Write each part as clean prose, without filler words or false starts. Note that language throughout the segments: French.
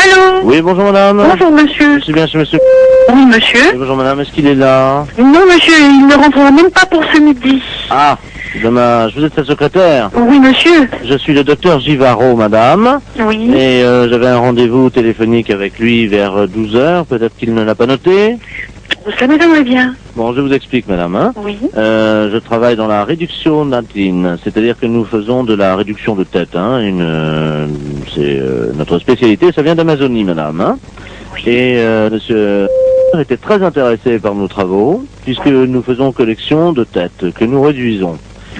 Allô? Oui, bonjour madame. Bonjour monsieur. Je suis bien chez monsieur. Oui monsieur. Oui, bonjour madame, est-ce qu'il est là? Non monsieur, il ne rentrera même pas pour ce midi. Ah, dommage. Vous êtes sa secrétaire? Oui monsieur. Je suis le docteur Givaro, madame. Oui. Et j'avais un rendez-vous téléphonique avec lui vers 12 heures. Peut-être qu'il ne l'a pas noté. Ça m'étonnerait bien. Bon, je vous explique, madame. Hein. Oui. Je travaille dans la réduction natine, c'est-à-dire que nous faisons de la réduction de tête. Hein. C'est notre spécialité, ça vient d'Amazonie, madame. Hein. Oui. Et monsieur était très intéressé par nos travaux, puisque nous faisons collection de têtes que nous réduisons.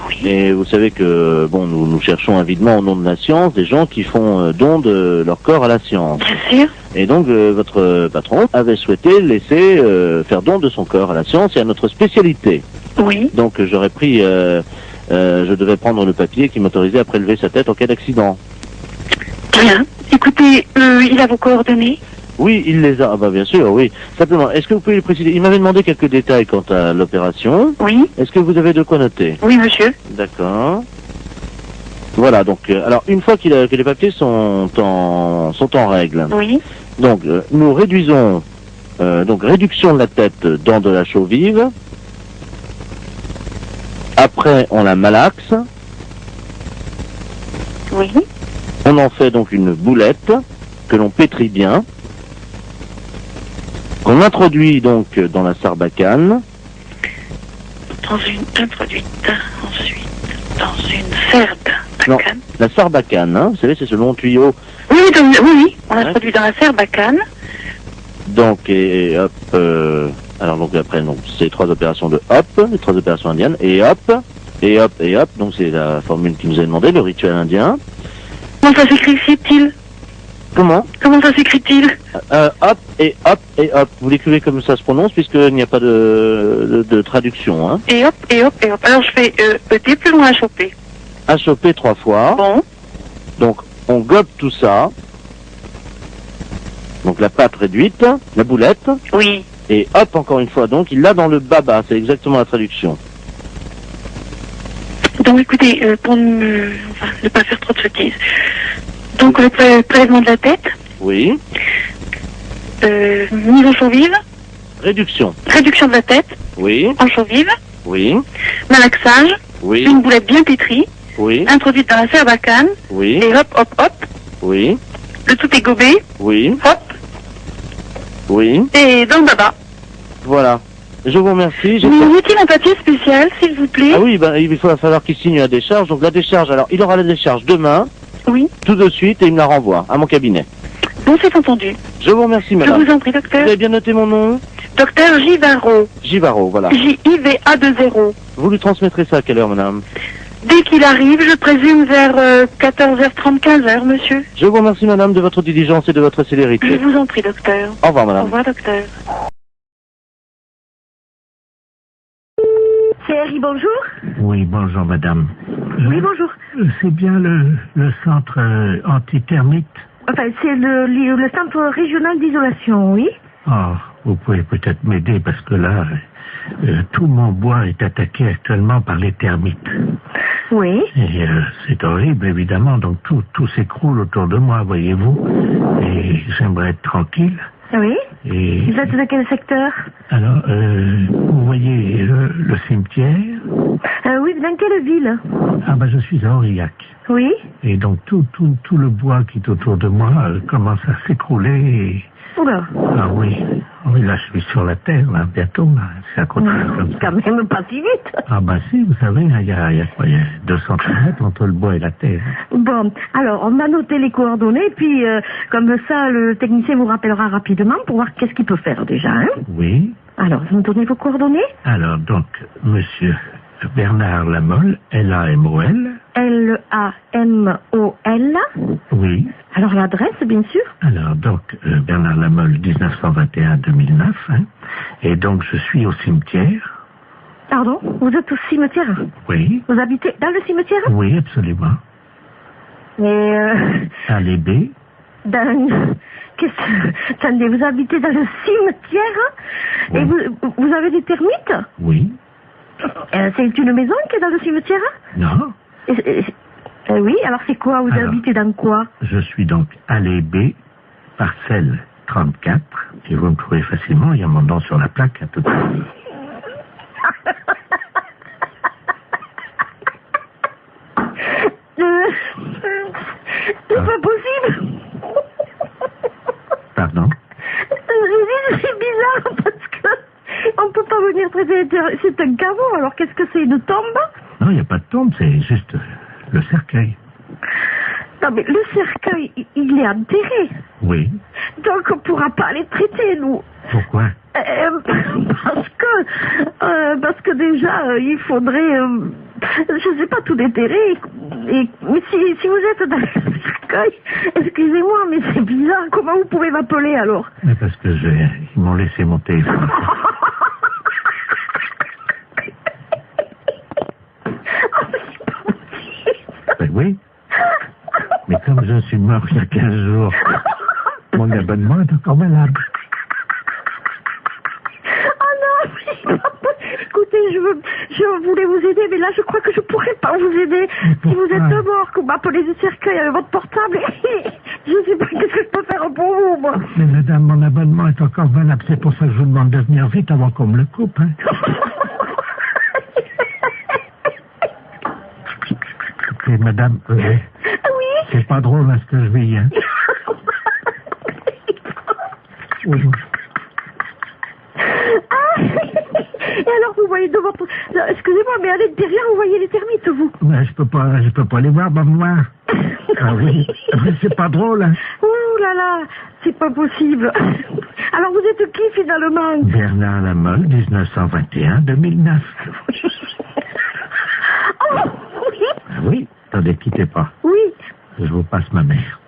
Oui. Et vous savez que bon, nous cherchons avidement au nom de la science des gens qui font don de leur corps à la science. Bien sûr. Et donc votre patron avait souhaité laisser faire don de son corps à la science et à notre spécialité. Oui. Donc j'aurais pris, je devais prendre le papier qui m'autorisait à prélever sa tête en cas d'accident. Bien. Écoutez, il a vos coordonnées? Oui, il les a. Ah bah bien sûr, oui. Simplement, est-ce que vous pouvez lui préciser? Il m'avait demandé quelques détails quant à l'opération. Oui. Est-ce que vous avez de quoi noter? Oui monsieur. D'accord. Voilà, donc alors une fois que les papiers sont en règle, Oui. donc nous réduisons donc réduction de la tête dans de la chaux vive. Après on la malaxe. Oui. On en fait donc une boulette que l'on pétrit bien. Qu'on introduit donc dans la sarbacane. Introduite ensuite dans une serbe. Non, la sarbacane, hein, vous savez, c'est ce long tuyau. Oui, oui. On Ouais. introduit dans la serbacane. Donc, et hop, alors donc après, donc, c'est 3 opérations de hop, les 3 opérations indiennes, et hop, et hop, et hop, donc c'est la formule qui nous a demandé, le rituel indien. Comment ça s'écrit-il? Comment? Comment ça s'écrit-il? Hop, et hop, et hop. Vous l'écrivez comme ça se prononce, puisqu'il n'y a pas de traduction, hein. Et hop, et hop, et hop. Alors je fais ET plus loin à choper. À choper 3 fois. Bon. Donc, on gobe tout ça. Donc la pâte réduite, la boulette, Oui. et hop, encore une fois. Donc, il l'a dans le baba, c'est exactement la traduction. Donc écoutez, pour ne pas faire trop de sottises. Donc le prélèvement de la tête, Oui. mise en chaux vive, Réduction. réduction de la tête Oui. en chaux vive, Oui. malaxage, Oui. une boulette bien pétrie, Oui. introduite dans la serbacane, Oui. et hop, hop, hop, Oui. le tout est gobé, Oui. hop, Oui. et dans le baba. Voilà. Je vous remercie. Mais y a-t-il un papier spécial, s'il vous plaît? Ah oui, ben, il va falloir qu'il signe la décharge. Donc la décharge, alors il aura la décharge demain, Oui. tout de suite, et il me la renvoie à mon cabinet. Bon, c'est entendu. Je vous remercie, Je madame. vous en prie, Vous docteur. avez bien noté mon nom? Docteur Givaro. Givaro, voilà. J-I-V-A-2-0. Vous lui transmettrez ça à quelle heure, madame? Dès qu'il arrive, je présume vers 14h30, 15h, monsieur. Je vous remercie, madame, de votre diligence et de votre Je célérité. vous en prie, docteur. Au revoir, Au madame. revoir, docteur. C'est Harry, bonjour. Oui, bonjour madame. Oui, bonjour. C'est bien le centre antithermite. Enfin, c'est le centre régional d'isolation, oui. Oh, vous pouvez peut-être m'aider parce que là, tout mon bois est attaqué actuellement par les termites. Oui. Et c'est horrible, évidemment, donc tout s'écroule autour de moi, voyez-vous. Et j'aimerais être tranquille. Oui. Et Vous êtes de quel secteur? alors, vous voyez le cimetière? Oui, dans quelle ville? Ah ben, je suis à Aurillac. Oui. Et donc tout le bois qui est autour de moi commence à s'écrouler. Et... Oula. Ah oui, oui, là je suis sur la terre, là, bientôt, là, c'est à côté comme ça. Quand même pas si vite. Ah ben si, vous savez, il y a quoi, il y a 2 centimètres entre le bois et la terre. Bon, alors, on a noté les coordonnées, puis comme ça, le technicien vous rappellera rapidement pour voir qu'est-ce qu'il peut faire déjà, hein. Oui, Alors, vous me donnez vos coordonnées? alors donc, monsieur Bernard Lamolle, L-A-M-O-L, L-A-M-O-L. oui. Alors, l'adresse, bien sûr. Alors donc, Bernard Lamolle, 1921-2009, hein, et donc je suis au cimetière, Pardon? Vous êtes au cimetière? oui, Vous habitez dans le cimetière? oui, absolument, Mais, à l'Ébé, dans... Attendez, vous habitez dans le cimetière? Oui. Et vous avez des termites? oui, C'est une maison qui est dans le cimetière? non. Oui, alors c'est quoi? Vous Alors. habitez dans quoi? Je suis donc allée B, parcelle 34, et vous me trouvez facilement, il y a mon nom sur la plaque à tout à l'heure. C'est pas possible. Pardon? C'est bizarre parce que on peut pas venir traiter. C'est un caveau, alors qu'est-ce que c'est, une tombe? Non, il n'y a pas de tombe, c'est juste le cercueil. Non mais le cercueil, il est enterré. Oui. Donc on pourra pas les traiter, nous. Pourquoi? Parce que déjà, il faudrait, je sais pas, tout déterrer. Mais si vous êtes dans le cercueil, excusez-moi, mais c'est bizarre. Comment vous pouvez m'appeler alors? Mais parce que ils m'ont laissé mon téléphone. Ben oui. Mais comme je suis mort il y a 15 jours, mon abonnement est encore valable. Écoutez, je voulais vous aider, mais là, je crois que je pourrais pas vous aider. Si vous êtes mort, que vous m'appelez du cercueil avec votre portable, je sais pas qu'est-ce que je peux faire pour vous, moi. Mais madame, mon abonnement est encore valable. C'est pour ça que je vous demande de venir vite avant qu'on me le coupe, hein. Écoutez, madame, oui. C'est pas drôle, hein, ce que je vis, hein. Oui. Et alors, vous voyez devant... Excusez-moi, mais allez derrière, vous voyez les termites, vous. Mais je peux pas les voir, dans le noir. Ah oui, c'est pas drôle, hein. Ouh là là, c'est pas possible. Alors, vous êtes qui, finalement? Bernard Lamolle, 1921-2009. Oh, oui. Ah oui, attendez, quittez pas. Oui. Je vous passe ma mère.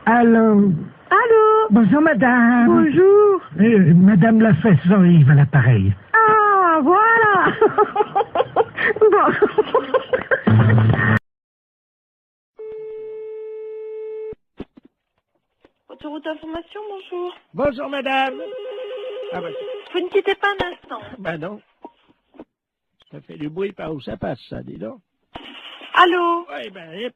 Allô? Allô? Bonjour, madame. Bonjour. Madame Lafesse Jean-Yves à l'appareil. Ah, voilà. Bon. Autoroute information, bonjour. Bonjour, madame. Ah bah, Vous ne quittez pas un instant. bah non. Ça fait du bruit par où ça passe, ça, dis donc. Allô? Oui, ben,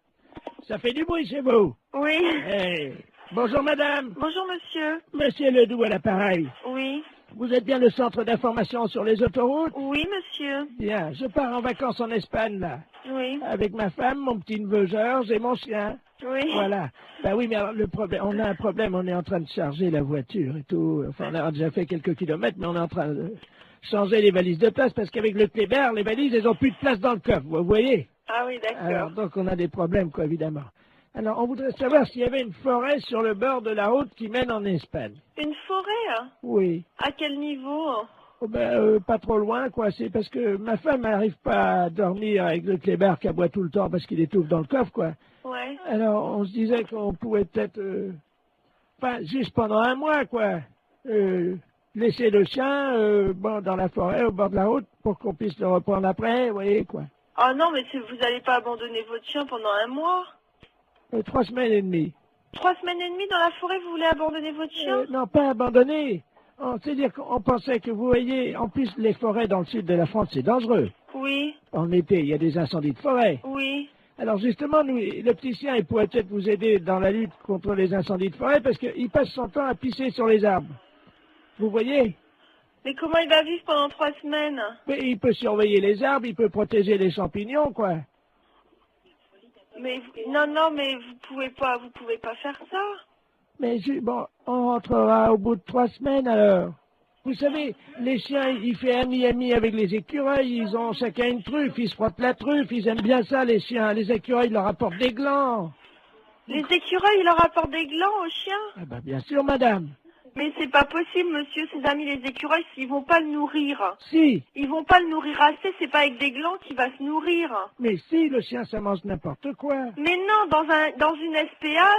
ça fait du bruit chez vous. Oui. Hey. Bonjour, madame. Bonjour, monsieur. Monsieur Ledoux à l'appareil. Oui. Vous êtes bien le centre d'information sur les autoroutes? Oui, monsieur. Bien, je pars en vacances en Espagne, là. Oui. Avec ma femme, mon petit-neveu Georges et mon chien. Oui. Voilà. Ben oui, mais alors le problème, on a un problème, on est en train de charger la voiture et tout. Enfin, on a déjà fait quelques kilomètres, mais on est en train de changer les valises de place parce qu'avec le Kléber, les valises, elles ont plus de place dans le coffre, vous voyez? Ah oui, d'accord. Alors, donc on a des problèmes, quoi, évidemment. Alors, on voudrait savoir s'il y avait une forêt sur le bord de la route qui mène en Espagne. Une forêt? Oui. À quel niveau? Oh ben, pas trop loin, quoi. C'est parce que ma femme n'arrive pas à dormir avec le Kléber qui aboie tout le temps parce qu'il étouffe dans le coffre, quoi. Ouais. Alors, on se disait qu'on pouvait peut-être, enfin, juste pendant un mois, quoi, laisser le chien, bon, dans la forêt, au bord de la route, pour qu'on puisse le reprendre après, vous voyez, quoi. Ah non, mais vous n'allez pas abandonner votre chien pendant un mois? 3 semaines et demie. 3 semaines et demie dans la forêt, vous voulez abandonner votre chien? Non, pas abandonner. C'est-à-dire qu'on pensait que, vous voyez, en plus, les forêts dans le sud de la France, c'est dangereux. Oui. En été, il y a des incendies de forêt. Oui. Alors justement, nous, le petit chien, il pourrait peut-être vous aider dans la lutte contre les incendies de forêt parce qu'il passe son temps à pisser sur les arbres. Vous voyez? Mais comment il va vivre pendant 3 semaines? Mais il peut surveiller les arbres, il peut protéger les champignons, quoi. Mais non, mais vous pouvez pas faire ça. Mais bon, on rentrera au bout de 3 semaines alors. Vous savez, les chiens, ils font ami avec les écureuils, ils ont chacun une truffe, ils se frottent la truffe, ils aiment bien ça les chiens. Les écureuils leur apportent des glands. Les écureuils, ils leur apportent des glands aux chiens? Ah ben bien sûr, madame. Mais c'est pas possible, monsieur, ses amis les écureuils, ils vont pas le nourrir. Si. Ils vont pas le nourrir assez, c'est pas avec des glands qu'il va se nourrir. Mais si, le chien, ça mange n'importe quoi. Mais non, dans une SPA,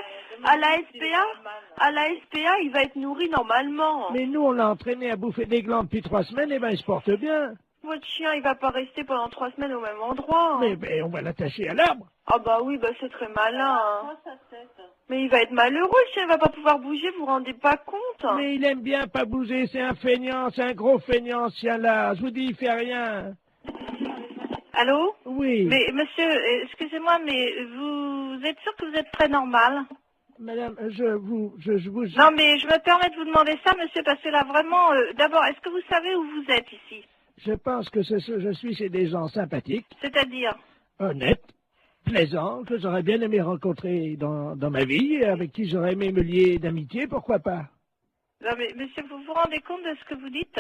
à la SPA, il va être nourri normalement. Mais nous, on l'a entraîné à bouffer des glands depuis 3 semaines, et ben il se porte bien. Votre chien, il va pas rester pendant 3 semaines au même endroit. Mais on va l'attacher à l'arbre. Ah bah oui, bah c'est très malin. Hein. Mais il va être malheureux, le chien, il va pas pouvoir bouger, vous vous rendez pas compte? Mais il aime bien pas bouger, c'est un feignant, c'est un gros feignant, ce chien-là. Je vous dis, il fait rien. Allô? Oui. Mais monsieur, excusez-moi, mais vous êtes sûr que vous êtes très normal? Madame, je vous... Non, mais je me permets de vous demander ça, monsieur, parce que là, vraiment, d'abord, est-ce que vous savez où vous êtes ici? Je pense que je suis chez des gens sympathiques, C'est-à-dire? honnêtes, plaisants, que j'aurais bien aimé rencontrer dans ma vie, et avec qui j'aurais aimé me lier d'amitié, pourquoi pas? Non, mais monsieur, vous vous rendez compte de ce que vous dites?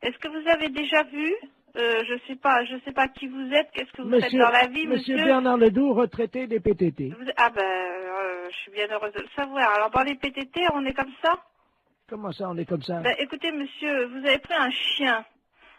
Est-ce que vous avez déjà vu? Je sais pas qui vous êtes, qu'est-ce que vous faites dans la vie, monsieur? Monsieur Bernard Ledoux, retraité des PTT. Ah ben, je suis bien heureuse de le savoir. Alors, dans les PTT, on est comme ça? Comment ça, on est comme ça? Ben, écoutez, monsieur, vous avez pris un chien.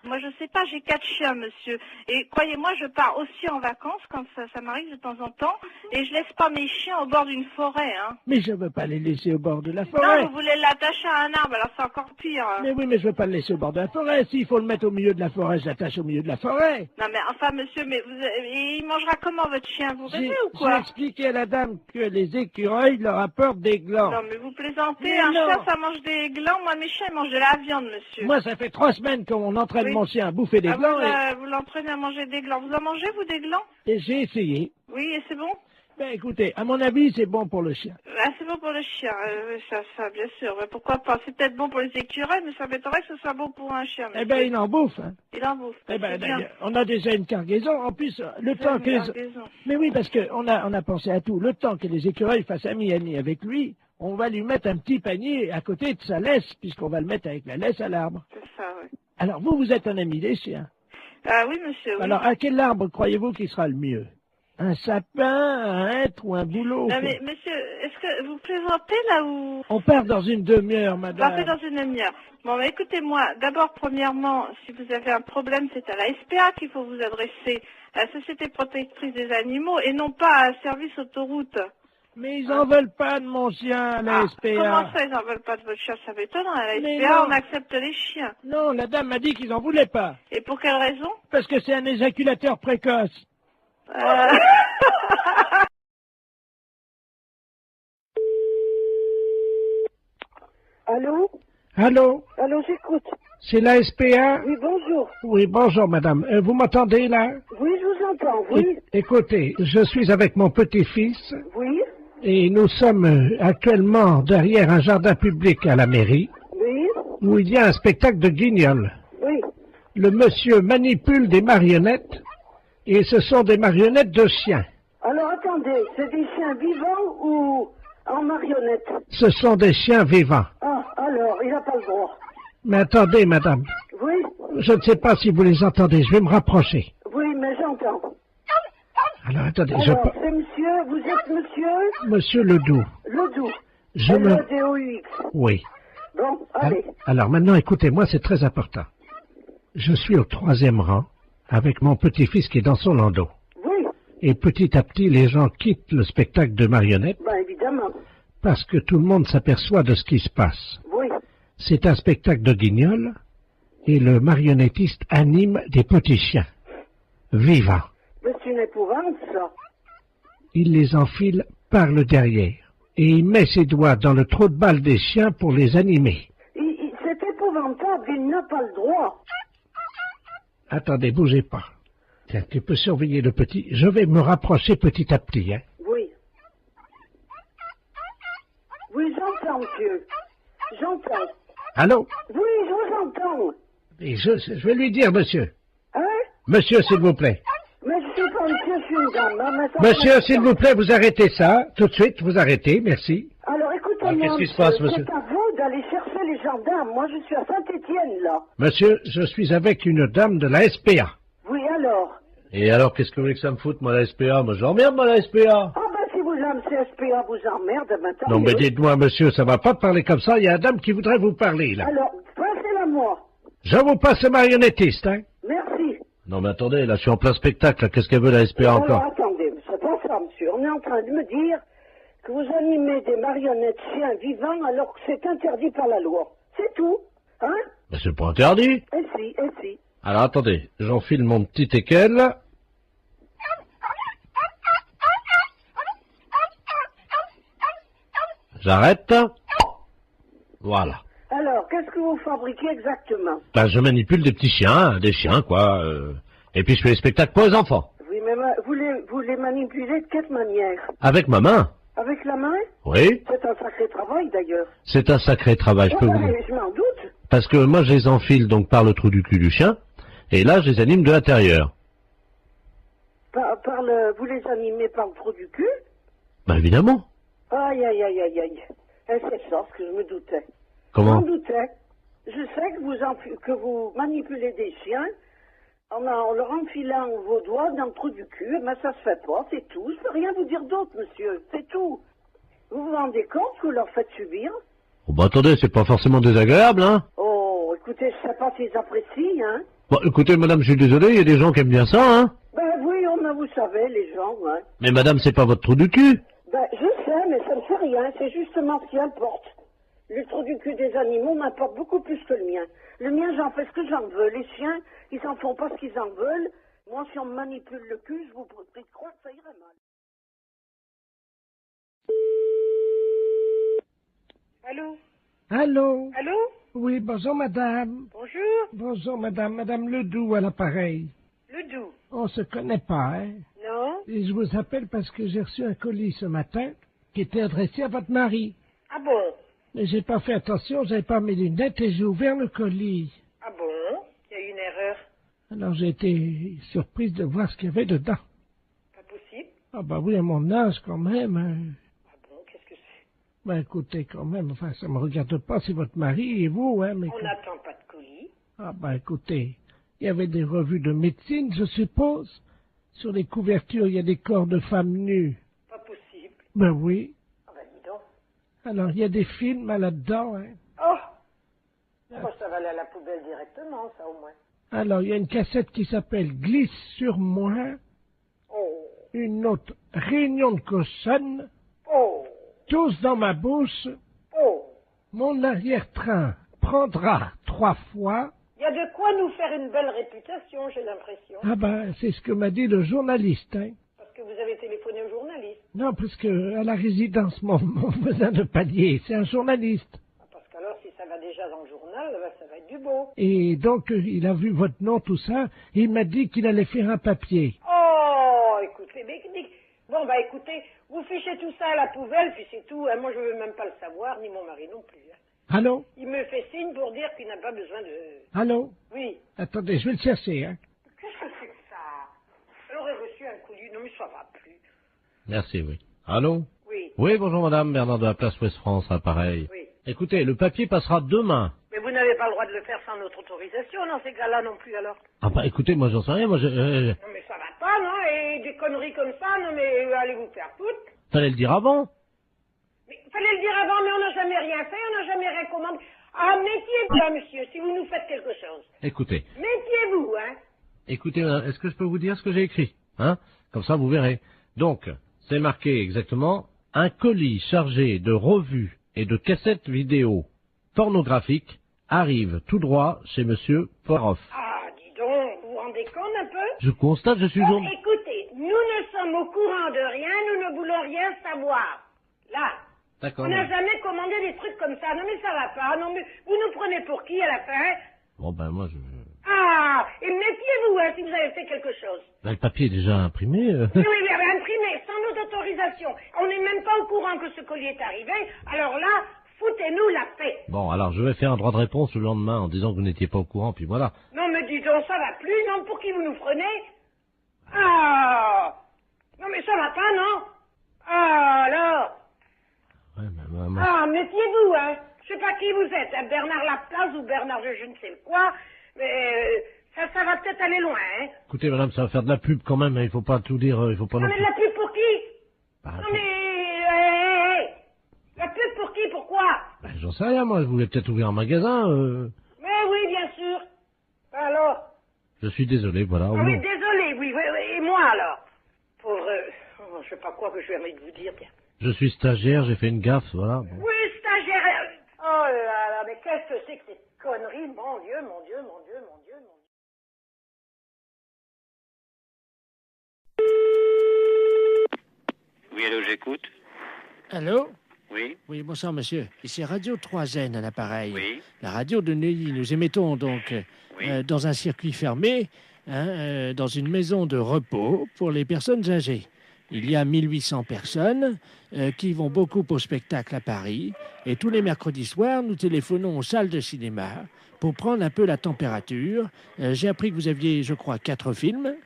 Moi, je sais pas, j'ai 4 chiens, monsieur. Et croyez-moi, je pars aussi en vacances quand ça m'arrive de temps en temps. Et je laisse pas mes chiens au bord d'une forêt, hein. Mais je veux pas les laisser au bord de la forêt. Non, vous voulez l'attacher à un arbre, alors c'est encore pire. Mais oui, mais je veux pas le laisser au bord de la forêt. S'il faut le mettre au milieu de la forêt, je l'attache au milieu de la forêt. Non, mais enfin, monsieur, mais il mangera comment votre chien? Vous rêvez ou J'ai quoi? expliqué à la dame que les écureuils leur apportent des glands. Non, mais vous plaisantez. Mais Un non. chien, ça mange des glands. Moi, mes chiens, ils mangent de la viande, monsieur. Moi, ça fait 3 semaines qu'on entraîne Oui. mon chien à bouffer des glands vous l'entraînez à manger des glands. Vous en mangez, vous, des glands? et j'ai essayé. Oui, et c'est bon? Ben écoutez, à mon avis, c'est bon pour le chien. Ah, c'est bon pour le chien, oui, ça, bien sûr. Mais pourquoi pas? C'est peut-être bon pour les écureuils, mais ça m'étonnerait que ce soit bon pour un chien. Eh ben, il en bouffe. Hein. Il en bouffe. Eh ben, c'est bien. d'ailleurs, on a déjà une cargaison. En plus, le temps Une que... cargaison. Mais oui, parce qu'on a pensé à tout. Le temps que les écureuils fassent ami-ami avec lui, on va lui mettre un petit panier à côté de sa laisse, puisqu'on va le mettre avec la laisse à l'arbre. C'est ça, oui. Alors, vous êtes un ami des chiens. Ah oui, monsieur, oui. Alors, à quel arbre croyez-vous qu'il sera le mieux? Un sapin, un hêtre ou un bouleau? Non, mais monsieur, est-ce que vous plaisantez là ou... On part dans une demi-heure, Vous partez madame. dans une demi-heure. Bon, mais écoutez-moi, d'abord, premièrement, si vous avez un problème, c'est à la SPA qu'il faut vous adresser, à la Société Protectrice des Animaux, et non pas à Service Autoroute. Mais ils en veulent pas de mon chien, la SPA. Comment ça, ils n'en veulent pas de votre chien? Ça m'étonne, à la Mais SPA, non. on accepte les chiens. Non, la dame m'a dit qu'ils en voulaient pas. Et pour quelle raison? Parce que c'est un éjaculateur précoce. Allô? Allô? Allô, j'écoute. C'est la SPA? Oui, bonjour. Oui, bonjour, madame. Vous m'entendez, là? Oui, je vous entends, oui. Écoutez, je suis avec mon petit-fils Oui, et nous sommes actuellement derrière un jardin public à la mairie oui, où il y a un spectacle de guignols. oui. Le monsieur manipule des marionnettes et ce sont des marionnettes de chiens. Alors, attendez, c'est des chiens vivants ou en marionnette? Ce sont des chiens vivants. Ah, alors, il n'a pas le droit. Mais attendez, madame, Oui, je ne sais pas si vous les entendez, je vais me rapprocher. oui, mais j'entends. Alors, attendez, Alors, c'est monsieur, vous êtes monsieur Monsieur Ledoux, Ledoux. je me... L-E-D-O-U-X. Oui. Bon, allez. Alors maintenant, écoutez-moi, c'est très important. Je suis au 3e rang avec mon petit-fils qui est dans son landau. Oui, Et petit à petit, les gens quittent le spectacle de marionnettes ben évidemment. parce que tout le monde s'aperçoit de ce qui se passe. Oui. C'est un spectacle de guignols et le marionnettiste anime des petits chiens vivants. Mais c'est une épouvante, ça. Il les enfile par le derrière et il met ses doigts dans le trou de balle des chiens pour les animer. C'est épouvantable, il n'a pas le droit. Attendez, bougez pas. Tiens, tu peux surveiller le petit. Je vais me rapprocher petit à petit, hein. Oui. Oui, j'entends, monsieur. J'entends. Allô? Oui, je vous entends. Et je vais lui dire, monsieur. Hein? Monsieur, s'il vous plaît. Mais je suis pas monsieur, je suis une dame. Hein, mais ça Monsieur, fait s'il longtemps. vous plaît, vous arrêtez ça. Tout de suite, vous arrêtez, merci. Alors, écoutez-moi, qu'est-ce qui se passe, monsieur? c'est à vous d'aller chercher les gendarmes. Moi, je suis à Saint-Étienne, là. Monsieur, je suis avec une dame de la SPA. Oui, alors? Et alors, qu'est-ce que vous voulez que ça me foute, moi, la SPA? Moi, j'emmerde, moi, la SPA. Ah, ben, si vous aimez CSPA vous emmerde, ben, tant Non, mais mieux. dites-moi, monsieur, ça va pas parler comme ça. Il y a une dame qui voudrait vous parler, là. Alors, passez-la moi. Je vous passe le marionnettiste, hein. Merci. Non, mais attendez, là, je suis en plein spectacle, là. Qu'est-ce qu'elle veut, la SPA, Alors, encore? attendez, c'est pas ça, monsieur. On est en train de me dire que vous animez des marionnettes chiens vivants alors que c'est interdit par la loi. C'est tout. Hein? Ben, c'est pas interdit. Et si. Alors, attendez, j'enfile mon petit teckel. J'arrête. Voilà. Alors, qu'est-ce que vous fabriquez exactement? Ben, je manipule des petits chiens, des chiens, quoi. Et puis je fais les spectacles pour les enfants. Oui, mais vous les manipulez de quelle manière? Avec ma main. Avec la main? Oui. C'est un sacré travail d'ailleurs. C'est un sacré travail, je peux vous dire. Je m'en doute. Parce que moi, je les enfile donc par le trou du cul du chien, et là, je les anime de l'intérieur. Vous les animez par le trou du cul? Ben évidemment. Aïe, aïe, aïe, aïe, aïe. C'est ça ce que je me doutais. Comment? Je m'en doutais. Je sais que vous manipulez des chiens en leur enfilant vos doigts dans le trou du cul, mais ça se fait pas, c'est tout. Je peux rien vous dire d'autre, monsieur, c'est tout. Vous vous rendez compte que vous leur faites subir? Oh, bah attendez, c'est pas forcément désagréable, hein. Oh, écoutez, je sais pas s'ils apprécient, hein. Bon, écoutez, madame, je suis désolé, il y a des gens qui aiment bien ça, hein. Ben oui, mais vous savez, les gens, hein. Mais madame, c'est pas votre trou du cul. Ben, je sais, mais ça ne fait rien, c'est justement ce qui importe. Le trou du cul des animaux m'importe beaucoup plus que le mien. Le mien, j'en fais ce que j'en veux. Les chiens, ils en font pas ce qu'ils en veulent. Moi, si on me manipule le cul, je vous prie de croire que ça irait mal. Allô? Allô? Allô? Oui, bonjour madame. Bonjour? Bonjour madame, madame Ledoux à l'appareil. Ledoux? On se connaît pas, hein? Non? Et je vous appelle parce que j'ai reçu un colis ce matin qui était adressé à votre mari. Ah bon? Mais j'ai pas fait attention, j'avais pas mes lunettes et j'ai ouvert le colis. Ah bon? Il y a eu une erreur. Alors j'ai été surprise de voir ce qu'il y avait dedans. Pas possible? Ah bah oui, à mon âge quand même. Hein. Ah bon? Qu'est-ce que c'est? Ben écoutez, quand même, enfin ça me regarde pas, c'est votre mari et vous, hein, mais... On n'attend pas de colis. Ah ben écoutez, il y avait des revues de médecine, je suppose. Sur les couvertures, il y a des corps de femmes nues. Pas possible. Ben oui. Ah ben dis donc. Alors il y a des films là-dedans, hein. Oh! Moi, ça va aller à la poubelle directement, ça au moins. Alors il y a une cassette qui s'appelle Glisse sur moi, Oh! une autre Réunion de cochonne, Oh! tous dans ma bouche, Oh! mon arrière-train prendra 3 fois. Il y a de quoi nous faire une belle réputation, j'ai l'impression. Ah ben, c'est ce que m'a dit le journaliste, hein. Parce que vous avez téléphoné au journaliste. Non, parce que à la résidence, mon voisin de palier, c'est un journaliste. Ah, parce qu'alors, si ça va déjà dans le journal, ben, ça va être du beau. Et donc, il a vu votre nom, tout ça, et il m'a dit qu'il allait faire un papier. Oh, écoutez, bon, bah écoutez, vous fichez tout ça à la poubelle, puis c'est tout. Hein. Moi, je veux même pas le savoir, ni mon mari non plus. Hein. Allô? Il me fait signe pour dire qu'il n'a pas besoin de... Allô? Oui. Attendez, je vais le chercher, hein. Qu'est-ce que c'est que ça? Elle aurait reçu un colis. Non, mais ça va plus. Merci, oui. Allô? Oui. Oui, bonjour madame, Bernard de la place Ouest France, appareil. Oui. Écoutez, le papier passera demain. Mais vous n'avez pas le droit de le faire sans notre autorisation, dans ces cas-là non plus, alors. Ah bah écoutez, moi j'en sais rien, moi je... Non, mais ça va pas, non? Et des conneries comme ça, non, mais allez vous faire foutre. Fallait le dire avant. Mais fallait le dire avant, mais on n'a jamais rien fait, on n'a jamais rien commandé. Ah, méfiez-vous, là, monsieur, si vous nous faites quelque chose. Écoutez, Méfiez-vous, hein. écoutez, madame, est-ce que je peux vous dire ce que j'ai écrit? Hein? Comme ça, vous verrez. Donc, c'est marqué exactement, un colis chargé de revues et de cassettes vidéo pornographiques arrive tout droit chez monsieur Poroff. Ah, dis donc, vous vous rendez compte un peu? Je constate, je suis Bon, jour... écoutez, nous ne sommes au courant de rien, nous ne voulons rien savoir. Là. D'accord. On n'a jamais commandé des trucs comme ça. Non, mais ça va pas. Non, mais vous nous prenez pour qui à la fin? Bon, ben moi, je... Ah, et méfiez-vous, hein, si vous avez fait quelque chose. Ben, le papier est déjà imprimé. Oui, oui, mais imprimé, sans notre autorisation. On n'est même pas au courant que ce colis est arrivé. Alors là, foutez-nous la paix. Bon, alors je vais faire un droit de réponse le lendemain en disant que vous n'étiez pas au courant, puis voilà. Non, mais dis donc, ça va plus, non? Pour qui vous nous prenez? Ah! Non, mais ça va pas, non? Ah, alors? Ouais, mais maman... Ah, méfiez-vous, hein. Je sais pas qui vous êtes, hein, Bernard Laplace ou Bernard je ne sais quoi, mais ça va peut-être aller loin, hein. Écoutez, madame, ça va faire de la pub quand même, hein, il faut pas tout dire, il faut pas Non, non mais plus... la pub pour qui? Bah, Non, faut- mais... La pub pour qui? Pourquoi? Ben, j'en sais rien, moi, je voulais peut-être ouvrir un magasin, Mais oui, bien sûr. Alors? Je suis désolé, voilà. Ah au oui, nom- désolé, oui, oui, oui, et moi alors? Pauvre... je sais pas quoi que je vais envie de vous dire, bien. Je suis stagiaire, j'ai fait une gaffe, voilà. Bon. Oui, stagiaire. Oh là là, mais qu'est-ce que c'est que ces conneries? Mon Dieu, mon Dieu, mon Dieu, mon Dieu, mon Dieu. Oui, allô, j'écoute. Allô? Oui, Oui, bonsoir monsieur. Ici Radio 3N à l'appareil. oui, La radio de Neuilly. Nous émettons donc oui. dans un circuit fermé dans une maison de repos pour les personnes âgées. Il y a 1800 personnes qui vont beaucoup au spectacle à Paris. Et tous les mercredis soirs, nous téléphonons aux salles de cinéma pour prendre un peu la température. J'ai appris que vous aviez, je crois, 4 films.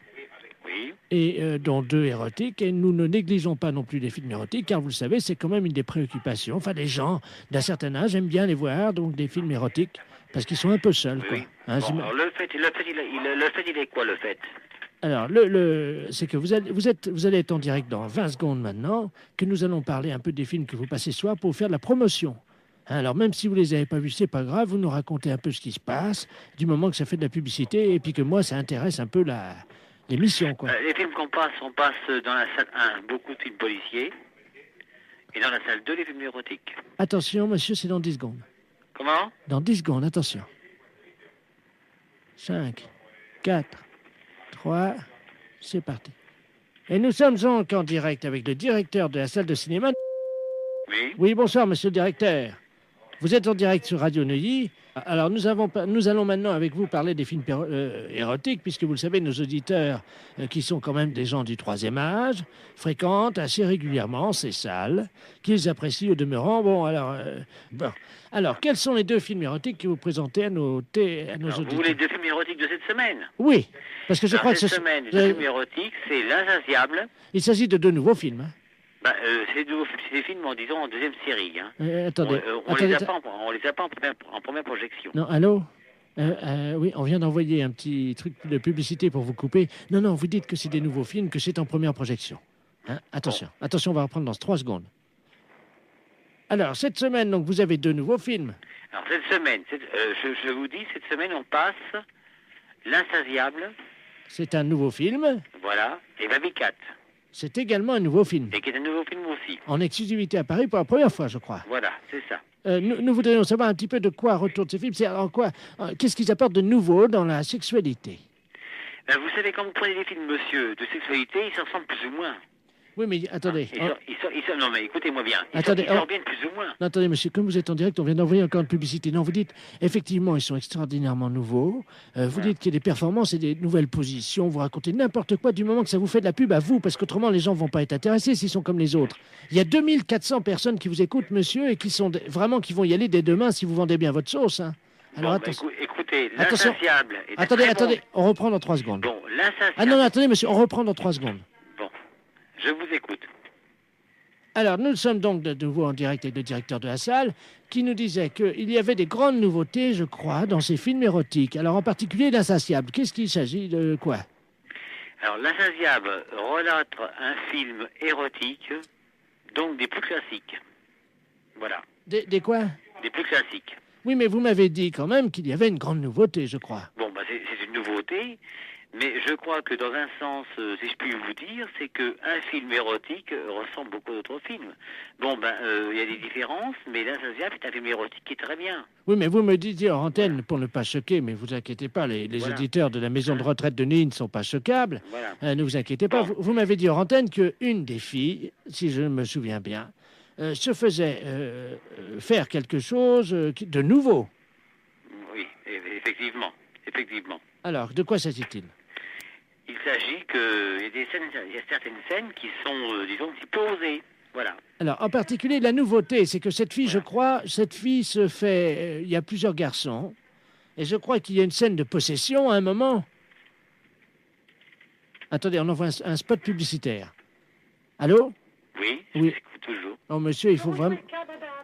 Oui. Et dont 2 érotiques. Et nous ne négligeons pas non plus les films érotiques, car vous le savez, c'est quand même une des préoccupations. Enfin, les gens d'un certain âge aiment bien les voir, donc des films érotiques, parce qu'ils sont un peu seuls, quoi. Oui. Hein, Bon, alors le fait, il est quoi, le fait? Alors, c'est que vous allez être en direct dans 20 secondes maintenant, que nous allons parler un peu des films que vous passez ce soir pour faire de la promotion. Hein, alors, même si vous les avez pas vus, c'est pas grave, vous nous racontez un peu ce qui se passe, du moment que ça fait de la publicité, et puis que moi, ça intéresse un peu l'émission, quoi. Les films on passe dans la salle 1, beaucoup de films policiers, et dans la salle 2, les films érotiques. Attention, monsieur, c'est dans 10 secondes. Comment? Dans 10 secondes, attention. 5, 4, 3, c'est parti. Et nous sommes donc en direct avec le directeur de la salle de cinéma. Oui. Oui, bonsoir, monsieur le directeur. Vous êtes en direct sur Radio Neuilly. Alors, nous allons maintenant avec vous parler des films érotiques, puisque vous le savez, nos auditeurs, qui sont quand même des gens du 3e âge, fréquentent assez régulièrement ces salles, qu'ils apprécient au demeurant. Bon, alors, quels sont les 2 films érotiques que vous présentez à nos auditeurs? Vous voulez 2 films érotiques de cette semaine? Oui, parce que je crois que cette semaine, 2 films érotiques, c'est L'Insatiable. Il s'agit de 2 nouveaux films. Hein. C'est des films, disons, en 2e série. Hein. Attendez. On les a pas en première projection. Non, allô? Oui, on vient d'envoyer un petit truc de publicité pour vous couper. Non, vous dites que c'est des nouveaux films, que c'est en première projection. Hein? Attention, attention, on va reprendre dans 3 secondes. Alors, cette semaine, donc, vous avez 2 nouveaux films. Alors, cette semaine, je vous dis, cette semaine, on passe L'Insatiable. C'est un nouveau film. Voilà, et Baby Cat. C'est également un nouveau film. Et qui est un nouveau film aussi. En exclusivité à Paris pour la première fois, je crois. Voilà, c'est ça. Nous voudrions savoir un petit peu de quoi retournent ces films. C'est en quoi, qu'est-ce qu'ils apportent de nouveau dans la sexualité? Vous savez, quand vous prenez des films, monsieur, de sexualité, ils s'en ressemblent plus ou moins. Oui, mais attendez. Non, mais écoutez-moi bien. Ils Attendez, s'en reviennent plus ou moins. Non, attendez, monsieur, comme vous êtes en direct, on vient d'envoyer encore une publicité. Non, vous dites, effectivement, ils sont extraordinairement nouveaux. Vous dites qu'il y a des performances et des nouvelles positions. Vous racontez n'importe quoi du moment que ça vous fait de la pub à vous, parce qu'autrement, les gens vont pas être intéressés s'ils sont comme les autres. Il y a 2400 personnes qui vous écoutent, monsieur, et qui sont vraiment qui vont y aller dès demain si vous vendez bien votre sauce. Hein. Alors, bon, attention. écoutez, Attention. L'Insatiable. Attendez, on reprend dans 3 secondes. Bon, L'Insatiable. Ah non, attendez, monsieur, on reprend dans 3 secondes. Bon, je vous écoute. Alors, nous sommes donc de nouveau en direct avec le directeur de la salle qui nous disait qu'il y avait des grandes nouveautés, je crois, dans ces films érotiques. Alors, en particulier, L'Insatiable. Qu'est-ce qu'il s'agit de quoi? Alors, L'Insatiable relate un film érotique, donc des plus classiques. Voilà. Des quoi? Des plus classiques. Oui, mais vous m'avez dit quand même qu'il y avait une grande nouveauté, je crois. Bon, c'est une nouveauté, mais je crois que dans un sens, si je puis vous dire, c'est qu'un film érotique ressemble beaucoup à d'autres films. Bon, il y a des différences, mais L'Insatiable est un film érotique qui est très bien. Oui, mais vous me disiez en antenne, pour ne pas choquer, mais vous inquiétez pas, les Voilà. auditeurs de la maison de retraite de Neuilly ne sont pas choquables. Voilà. Ne vous inquiétez pas. Bon. Vous m'avez dit en antenne qu'une des filles, si je me souviens bien, se faisait faire quelque chose de nouveau. Oui, effectivement. Alors, de quoi s'agit-il? Il s'agit qu'il y a certaines scènes qui sont, disons, un petit peu osées. Voilà. Alors, en particulier, la nouveauté, c'est que cette fille, je crois, se fait... il y a plusieurs garçons, et je crois qu'il y a une scène de possession à un moment. Attendez, on envoie un spot publicitaire. Allô? Oui, je Oui. vous écoute toujours. Non, monsieur, il faut vraiment...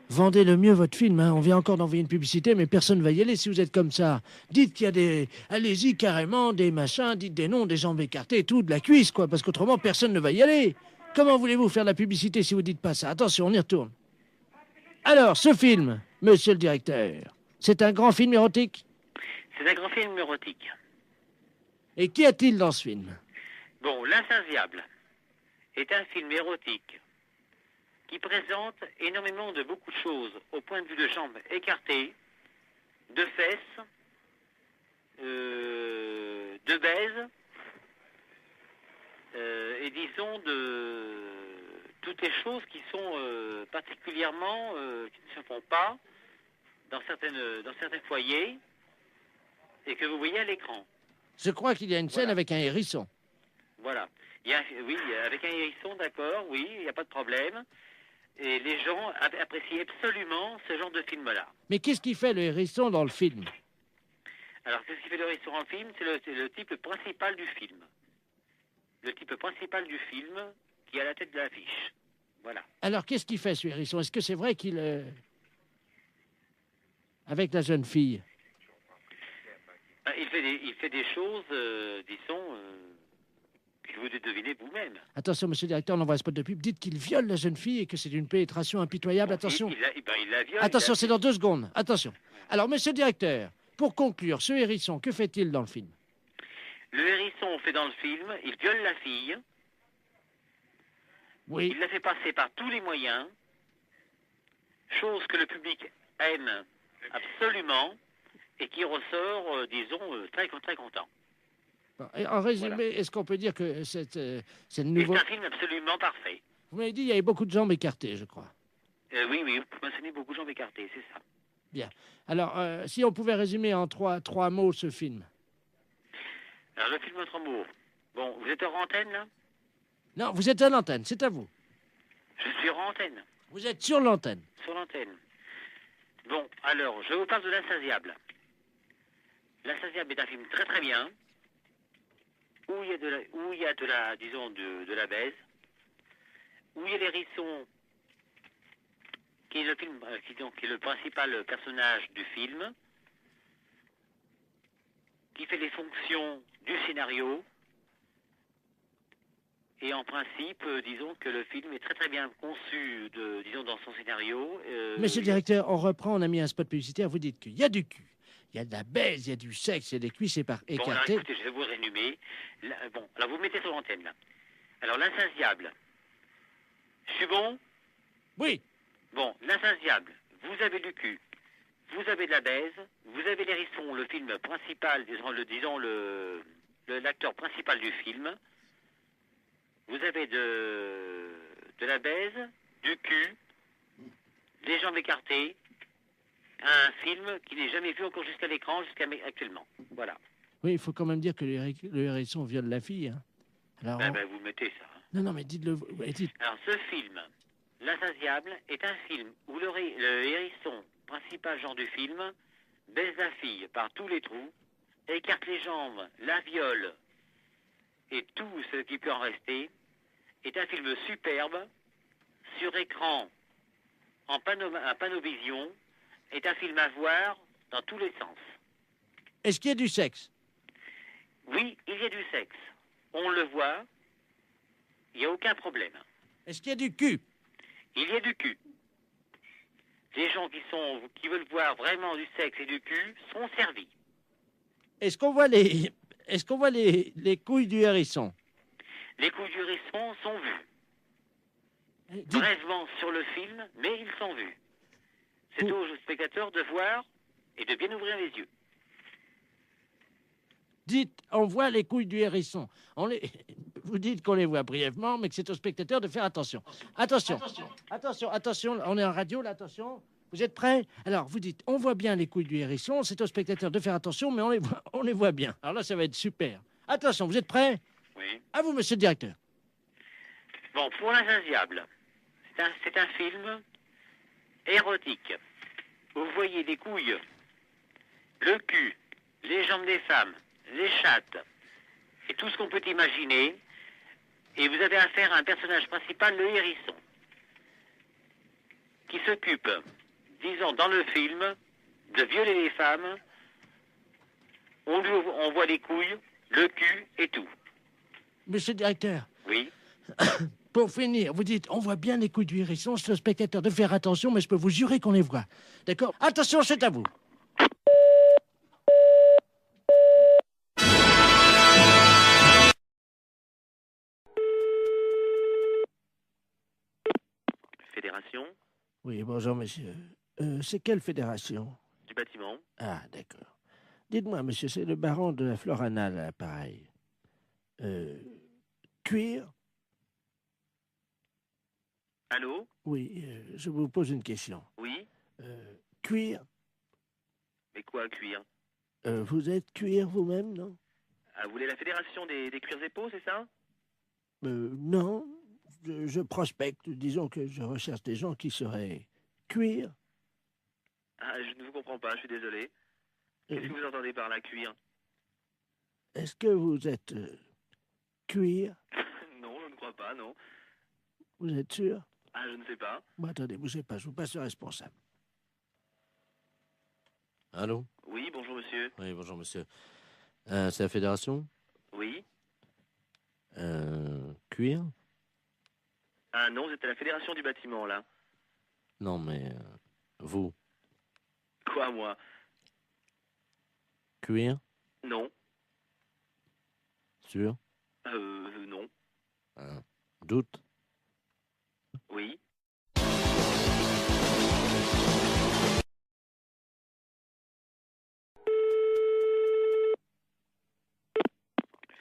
Vendez le mieux votre film, hein. On vient encore d'envoyer une publicité, mais personne ne va y aller si vous êtes comme ça. Dites qu'il y a des... Allez-y carrément, des machins, dites des noms, des jambes écartées, tout, de la cuisse, quoi, parce qu'autrement, personne ne va y aller. Comment voulez-vous faire de la publicité si vous dites pas ça? Attention, on y retourne. Alors, ce film, monsieur le directeur, c'est un grand film érotique? C'est un grand film érotique. Et qu'y a-t-il dans ce film? Bon, L'Insatiable est un film érotique qui présente énormément de beaucoup de choses au point de vue de jambes écartées, de fesses, de baises, et disons de toutes les choses qui sont particulièrement, qui ne se font pas dans certains foyers et que vous voyez à l'écran. Je crois qu'il y a une scène Voilà. avec un hérisson. Voilà. Oui, avec un hérisson, d'accord, oui, il n'y a pas de problème. Et les gens apprécient absolument ce genre de film-là. Mais qu'est-ce qui fait le hérisson dans le film? Alors, qu'est-ce qui fait le hérisson en film? C'est le type principal du film. Le type principal du film qui est à la tête de l'affiche. Voilà. Alors, qu'est-ce qu'il fait, ce hérisson? Est-ce que c'est vrai qu'il... Avec la jeune fille? Il fait des choses, disons, que vous devez deviner vous-même. Attention, monsieur le directeur, on envoie un spot de pub. Dites qu'il viole la jeune fille et que c'est une pénétration impitoyable. Attention. Il la viole. Attention, c'est dans 2 secondes. Attention. Alors, monsieur le directeur, pour conclure, ce hérisson, que fait-il dans le film? Le hérisson fait dans le film, il viole la fille. Oui. Il la fait passer par tous les moyens, chose que le public aime absolument et qui ressort, disons, très content. Et en résumé, Voilà. est-ce qu'on peut dire que c'est le C'est nouveau... un film absolument parfait. Vous m'avez dit qu'il y avait beaucoup de jambes écartées, je crois. Oui, vous mentionnez beaucoup de jambes écartées, c'est ça. Bien. Alors, si on pouvait résumer en trois mots ce film. Alors, le film Notre Amour. Bon, vous êtes hors antenne, là? Non, vous êtes à l'antenne, c'est à vous. Je suis hors antenne, Vous êtes sur l'antenne. sur l'antenne. Bon, alors, je vous parle de L'Insatiable. L'Insatiable est un film très très bien, où il y a de la baise, où il y a l'hérisson, qui est qui est le principal personnage du film, qui fait les fonctions du scénario, et en principe, disons que le film est très très bien conçu, disons, dans son scénario. Monsieur le directeur, on reprend, on a mis un spot publicitaire, vous dites qu'il y a du cul, il y a de la baise, il y a du sexe, il y a des cuisses Bon, alors écartées. écoutez, je vais vous résumer. Bon, alors vous mettez sur l'antenne, là. Alors, L'Insatiable. Je suis bon? Oui. Bon, L'Insatiable, vous avez du cul, vous avez de la baise, vous avez l'hérisson, le film principal, disons l'acteur principal du film. Vous avez de la baise, du cul, des jambes écartées, un film qui n'est jamais vu encore jusqu'à l'écran, actuellement. Voilà. Oui, il faut quand même dire que le hérisson viole la fille. Hein. Alors, Vous mettez ça. Hein. Non, mais dites-le. Dites. Alors, ce film, L'Insatiable, est un film où le hérisson, principal genre du film, baise la fille par tous les trous, écarte les jambes, la viole, et tout ce qui peut en rester, est un film superbe, sur écran, en panovision, est un film à voir dans tous les sens. Est-ce qu'il y a du sexe? Oui, il y a du sexe. On le voit, il n'y a aucun problème. Est-ce qu'il y a du cul? Il y a du cul. Les gens qui veulent voir vraiment du sexe et du cul sont servis. Est-ce qu'on voit les couilles du hérisson? Les coups du hérisson sont vus. Dites, Brèvement sur le film, mais ils sont vus. C'est aux spectateurs de voir et de bien ouvrir les yeux. on voit les couilles du hérisson. Vous dites qu'on les voit brièvement, mais que c'est aux spectateurs de faire attention. Attention, on est en radio, là, attention. Vous êtes prêts? Alors, vous dites, on voit bien les couilles du hérisson, c'est aux spectateurs de faire attention, mais on les voit bien. Alors là, ça va être super. Attention, vous êtes prêts? Oui. À vous, monsieur le directeur. Bon, pour L'Insatiable, c'est un film érotique. Vous voyez les couilles, le cul, les jambes des femmes, les chattes, et tout ce qu'on peut imaginer. Et vous avez affaire à un personnage principal, le hérisson, qui s'occupe, disons, dans le film, de violer les femmes. On voit les couilles, le cul et tout. Monsieur le directeur, Oui. pour finir, vous dites, on voit bien les couilles du hérisson, c'est aux spectateurs de faire attention, mais je peux vous jurer qu'on les voit. D'accord? Attention, c'est à vous. Fédération Oui, bonjour, monsieur. C'est quelle fédération? du bâtiment. Ah, d'accord. Dites-moi, monsieur, c'est le baron de la Florana, à l'appareil. Cuir? Allô? Oui, je vous pose une question. Oui? Cuir? Mais quoi, cuir? Vous êtes cuir vous-même, non? Ah, vous voulez la fédération des cuirs et peaux, c'est ça? Non, je prospecte. Disons que je recherche des gens qui seraient cuir. Ah, je ne vous comprends pas, je suis désolé. Qu'est-ce que vous entendez par là, cuir? Est-ce que vous êtes cuir? Non, je ne crois pas, non. Vous êtes sûr? Ah, je ne sais pas. Bon, attendez, bougez pas, je vous passe le responsable. Allô? Oui, bonjour monsieur. Oui, bonjour monsieur. C'est la fédération? Oui. Cuir? Ah non, vous êtes à la fédération du bâtiment, là. Non, mais vous? Quoi, moi? Cuir? Non. Sûr? Non. Doute? Oui.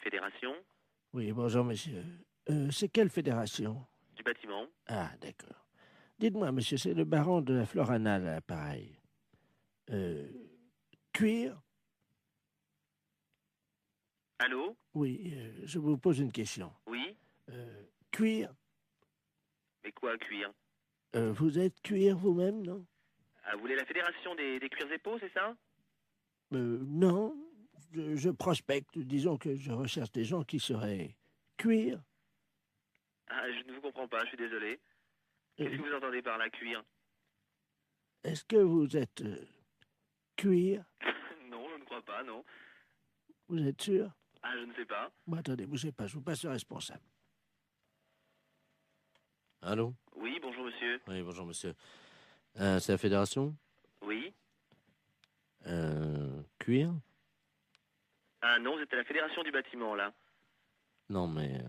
Fédération Oui, bonjour monsieur. C'est quelle fédération? du bâtiment. Ah, d'accord. Dites-moi, monsieur, c'est le baron de la Florana, à l'appareil. Cuir? Allô? Oui, je vous pose une question. Oui. Cuir? Mais quoi, cuir? Vous êtes cuir vous-même, non? Ah, vous voulez la fédération des cuirs et peaux, c'est ça? Non, je prospecte. Disons que je recherche des gens qui seraient cuir. Ah, je ne vous comprends pas, je suis désolé. Qu'est-ce que vous entendez par là, cuir? Est-ce que vous êtes cuir? Non, je ne crois pas, non. Vous êtes sûr? Ah, je ne sais pas. Bon, attendez, bougez pas, je vous passe le responsable. Allô? Oui, bonjour monsieur. Oui, bonjour monsieur. C'est la fédération? Oui. Cuir? Ah non, vous êtes à la fédération du bâtiment, là. Non, mais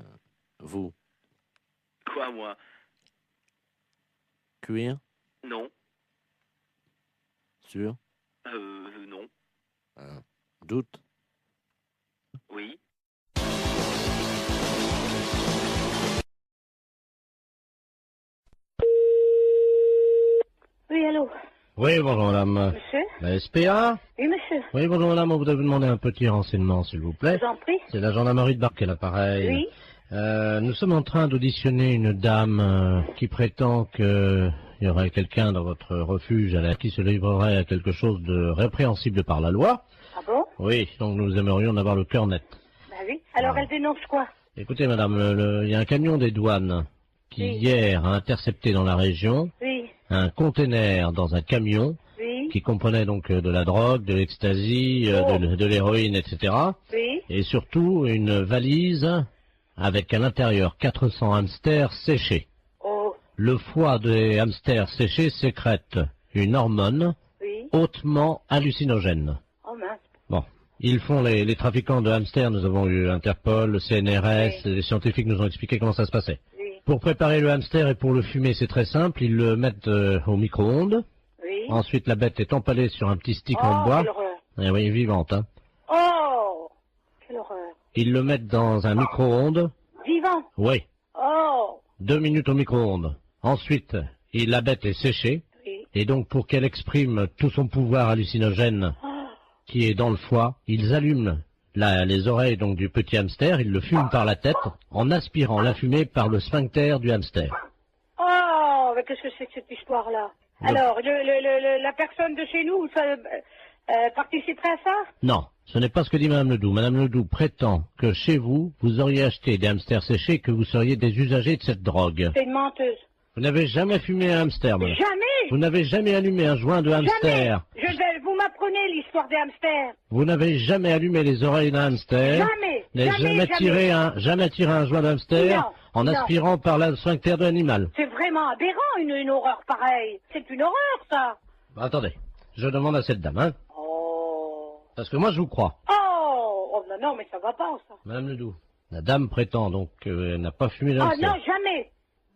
vous? Quoi, moi? Cuir? Non. Sûr? Non. Doute? Oui. Oui, allô? Oui, bonjour madame. Monsieur? La SPA? Oui, monsieur. Oui, bonjour madame, on voudrait vous demander un petit renseignement, s'il vous plaît. Je vous en prie. C'est la gendarmerie de Barquet, l'appareil. Oui. Nous sommes en train d'auditionner une dame qui prétend qu'il y aurait quelqu'un dans votre refuge qui se livrerait à quelque chose de répréhensible par la loi. Ah bon? Oui, donc nous aimerions en avoir le cœur net. Bah oui. Alors, elle dénonce quoi? Écoutez madame, il y a un camion des douanes qui Oui. hier a intercepté dans la région Oui. un conteneur dans un camion Oui. qui comprenait donc de la drogue, de l'ecstasy, de l'héroïne, etc. Oui. Et surtout une valise avec à l'intérieur 400 hamsters séchés. Oh. Le foie des hamsters séchés sécrète une hormone Oui. hautement hallucinogène. Oh mince. Bon, ils font les trafiquants de hamsters, nous avons eu Interpol, le CNRS, Oui. les scientifiques nous ont expliqué comment ça se passait. Oui. Pour préparer le hamster et pour le fumer, c'est très simple, ils le mettent au micro-ondes. Oui. Ensuite, la bête est empalée sur un petit stick en Oh, bois. quelle horreur. Eh oui, vivante, hein. Oh. Quelle horreur. Ils le mettent dans un micro-ondes. Vivant. Oui, Oh. 2 minutes au micro-ondes. Ensuite, la bête est séchée. Oui. Et donc, pour qu'elle exprime tout son pouvoir hallucinogène Oh. qui est dans le foie, ils allument les oreilles donc du petit hamster, ils le fument par la tête en aspirant la fumée par le sphincter du hamster. Oh. Mais qu'est-ce que c'est que cette histoire-là? Le- Alors, la personne de chez nous, ça, participerait à ça? Non, ce n'est pas ce que dit Madame Ledoux. Madame Ledoux prétend que chez vous, vous auriez acheté des hamsters séchés, que vous seriez des usagers de cette drogue. C'est une menteuse. Vous n'avez jamais fumé un hamster, madame. Jamais. Vous n'avez jamais allumé un joint de hamster. Vous m'apprenez l'histoire des hamsters. Vous n'avez jamais allumé les oreilles d'un hamster. Jamais. Vous n'avez jamais tiré un joint de hamster Non, en non. aspirant par le sphincter de l'animal. C'est vraiment aberrant, une horreur pareille. C'est une horreur, ça. Bah, attendez, je demande à cette dame, hein, Oh. parce que moi je vous crois. Oh, non, non, mais ça va pas, ça. Madame Ledoux, la dame prétend donc qu'elle n'a pas fumé de Ah hamster. non, jamais.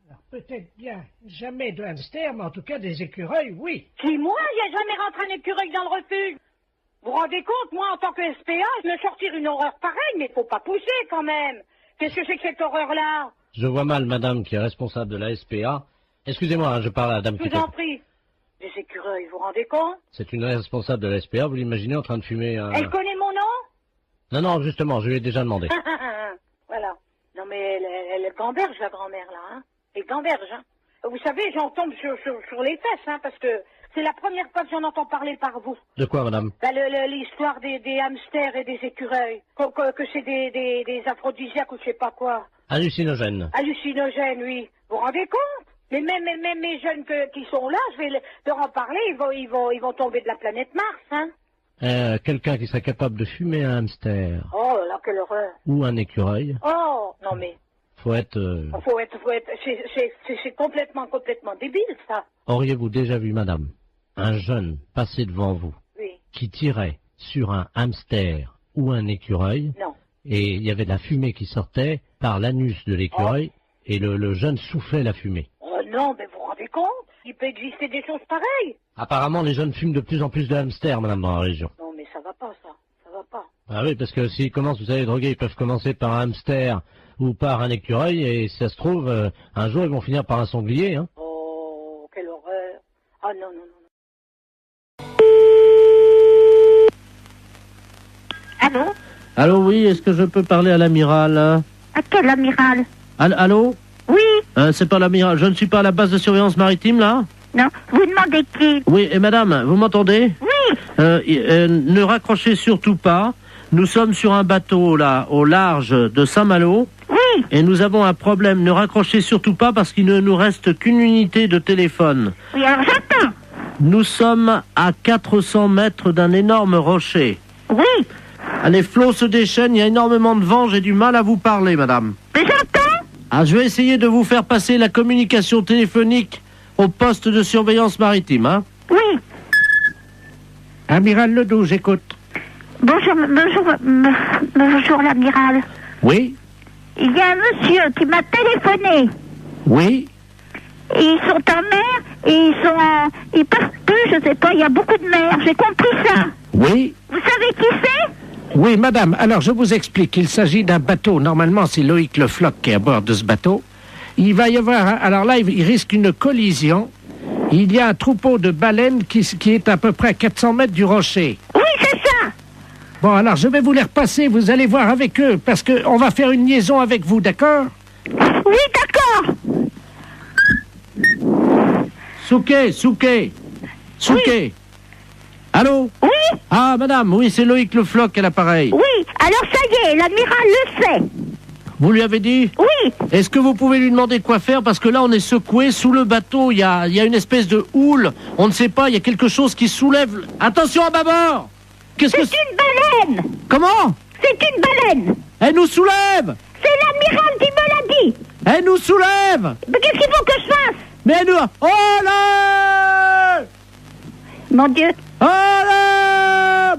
Alors, peut-être bien jamais de hamster, mais en tout cas des écureuils, oui. Qui, moi, il n'y a jamais rentré un écureuil dans le refuge. Vous vous rendez compte, moi, en tant que SPA, je me sortir une horreur pareille, mais faut pas pousser, quand même. Qu'est-ce que c'est que cette horreur-là? Je vois mal madame qui est responsable de la SPA. Excusez-moi, hein, je parle à la dame Je qui vous en fait... prie. Des écureuils, vous vous rendez compte? C'est une responsable de la SPA, vous l'imaginez en train de fumer un... Elle connaît mon nom? Non, justement, je lui ai déjà demandé. Voilà. Non mais elle gamberge, la grand-mère, là, hein. Elle gamberge, hein. Vous savez, j'en tombe sur les fesses, hein, parce que c'est la première fois que j'en entends parler par vous. De quoi, madame? Bah, l'histoire des hamsters et des écureuils. Que c'est des aphrodisiaques ou je sais pas quoi. Hallucinogène. Hallucinogènes, oui. Vous vous rendez compte? Mais même mes jeunes qui sont là, je vais leur en parler, ils vont tomber de la planète Mars, hein. Quelqu'un qui serait capable de fumer un hamster. Oh là, quelle horreur. Ou un écureuil. Oh, non mais... Faut être... C'est complètement débile, ça. Auriez-vous déjà vu, madame, un jeune passer devant vous, oui, qui tirait sur un hamster ou un écureuil? Non. Et il y avait de la fumée qui sortait par l'anus de l'écureuil, et le jeune soufflait la fumée. Oh non, mais vous vous rendez compte? Il peut exister des choses pareilles. Apparemment, les jeunes fument de plus en plus de hamsters, madame, dans la région. Non, mais ça va pas, ça. Ça va pas. Ah oui, parce que s'ils commencent, vous savez, droguer, ils peuvent commencer par un hamster ou par un écureuil, et si ça se trouve, un jour, ils vont finir par un sanglier, hein. Oh, quelle horreur. Ah non, non, non. Allô? Allô, oui, est-ce que je peux parler à l'amiral? À quel amiral? Allô? Oui? C'est pas l'amiral, je ne suis pas à la base de surveillance maritime, là? Non, vous demandez qui? Oui, et madame, vous m'entendez? Oui! Ne raccrochez surtout pas. Nous sommes sur un bateau, là, au large de Saint-Malo. Oui! Et nous avons un problème. Ne raccrochez surtout pas parce qu'il ne nous reste qu'une unité de téléphone. Oui, alors j'attends. Nous sommes à 400 mètres d'un énorme rocher. Oui! Les flots se déchaînent, il y a énormément de vent, j'ai du mal à vous parler, madame. Mais j'entends! Ah, je vais essayer de vous faire passer la communication téléphonique au poste de surveillance maritime, hein? Oui! Amiral Ledoux, j'écoute. Bonjour l'amiral. Oui? Il y a un monsieur qui m'a téléphoné. Oui? Et ils sont en mer, et ils peuvent plus, je sais pas, il y a beaucoup de mer, j'ai compris ça. Oui? Vous savez qui c'est? Oui, madame, alors je vous explique. Il s'agit d'un bateau. Normalement, c'est Loïc Le Floch qui est à bord de ce bateau. Il va y avoir... Alors là, il risque une collision. Il y a un troupeau de baleines qui est à peu près à 400 mètres du rocher. Oui, c'est ça. Bon, alors je vais vous les repasser. Vous allez voir avec eux, parce qu'on va faire une liaison avec vous, d'accord? Oui, d'accord. Souquet. Oui. Allô? Oui? Ah, madame, oui, c'est Loïc Le Floch à l'appareil. Oui, alors ça y est, l'amiral le sait. Vous lui avez dit? Oui. Est-ce que vous pouvez lui demander quoi faire? Parce que là, on est secoué sous le bateau. Il y a une espèce de houle. On ne sait pas, il y a quelque chose qui soulève. Attention à bâbord! C'est une baleine. Comment? C'est une baleine. Elle nous soulève! C'est l'amiral qui me l'a dit. Elle nous soulève! Mais qu'est-ce qu'il faut que je fasse? Mais elle nous... Oh là! Mon Dieu. Oh là!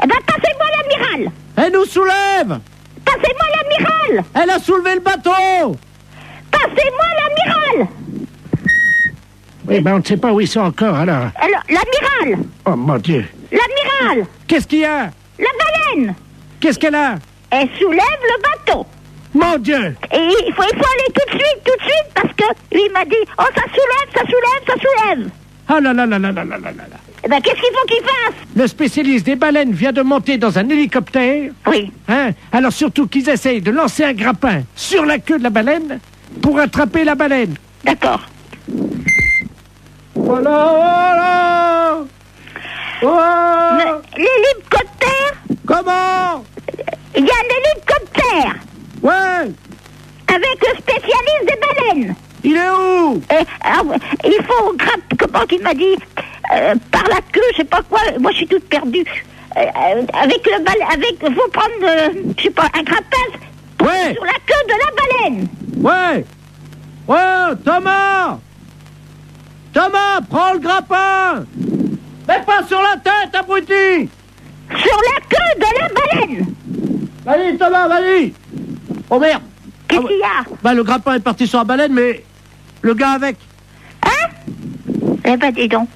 Eh ben, passez-moi l'amiral. Elle nous soulève! Passez-moi l'amiral. Elle a soulevé le bateau! Passez-moi l'amiral. Oui, ben on ne sait pas où ils sont encore, alors. Alors, l'amiral. Oh, mon Dieu. L'amiral. Qu'est-ce qu'il y a? La baleine. Qu'est-ce qu'elle a? Elle soulève le bateau. Mon Dieu! Et il faut aller tout de suite, parce que lui m'a dit, oh, ça soulève. Ah là là là là là là là là. Eh ben, qu'est-ce qu'il faut qu'il fasse? Le spécialiste des baleines vient de monter dans un hélicoptère. Oui. Hein? Alors surtout qu'ils essayent de lancer un grappin sur la queue de la baleine pour attraper la baleine. D'accord. Voilà! Oh! L'hélicoptère? Comment? Il y a un hélicoptère Ouais! avec le spécialiste des baleines. Il est où? Il faut comment qu'il m'a dit, par la queue, je sais pas quoi. Moi, je suis toute perdue. Avec le baleine, faut prendre, je sais pas, un grappin Ouais! sur la queue de la baleine. Ouais! Ouais, Thomas! Thomas, prends le grappin! Mais pas sur la tête, abruti! Sur la queue de la baleine. Vas-y, Thomas, vas-y! Oh merde! Qu'est-ce qu'il y a? Bah, le grappin est parti sur la baleine, mais le gars avec. Hein? Eh ben, dis donc.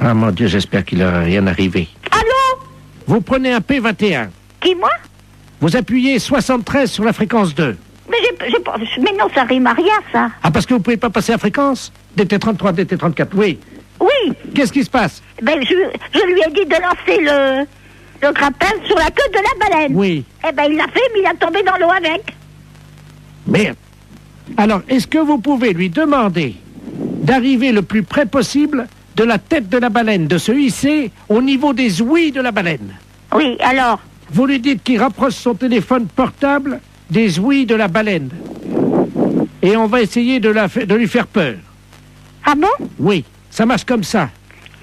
Ah, mon Dieu, j'espère qu'il n'a rien arrivé. Allô? Vous prenez un P21. Qui, moi? Vous appuyez 73 sur la fréquence 2. Mais non, ça rime à rien, ça. Ah, parce que vous pouvez pas passer la fréquence? DT33, DT34, oui. Oui. Qu'est-ce qui se passe? Ben, je lui ai dit de lancer Le grappin sur la queue de la baleine. Oui. Eh ben, il l'a fait, mais il a tombé dans l'eau avec. Merde. Alors, est-ce que vous pouvez lui demander d'arriver le plus près possible de la tête de la baleine, de se hisser au niveau des ouïes de la baleine? Oui, alors? Vous lui dites qu'il rapproche son téléphone portable des ouïes de la baleine. Et on va essayer de lui faire peur. Ah bon? Oui, ça marche comme ça.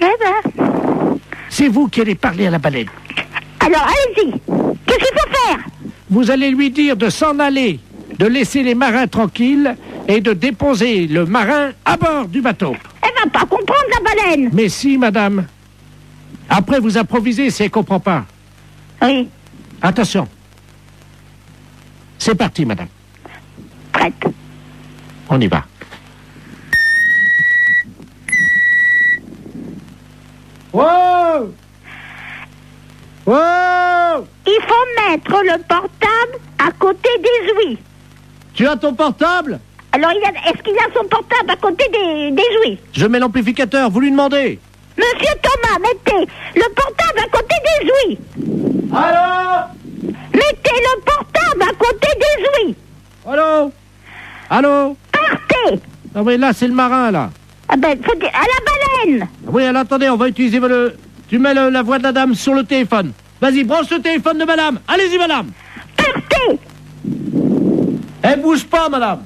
Eh ben... C'est vous qui allez parler à la baleine. Alors, allez-y. Qu'est-ce qu'il faut faire? Vous allez lui dire de s'en aller, de laisser les marins tranquilles et de déposer le marin à bord du bateau. Elle va pas comprendre, la baleine. Mais si, madame. Après, vous improvisez si elle comprend pas. Oui. Attention. C'est parti, madame. Prête. On y va. Wow! Wow! Il faut mettre le portable à côté des ouïes. Tu as ton portable? Alors, est-ce qu'il a son portable à côté des ouïes? Je mets l'amplificateur, vous lui demandez. Monsieur Thomas, mettez le portable à côté des ouïes. Allô? Mettez le portable à côté des ouïes. Allô? Allô? Partez. Ah oui, là, c'est le marin, là. Ah ben, faut dire, à la baleine. Oui, alors attendez, on va utiliser Tu mets la voix de la dame sur le téléphone. Vas-y, branche le téléphone de madame. Allez-y, madame. Partez. Elle bouge pas, madame.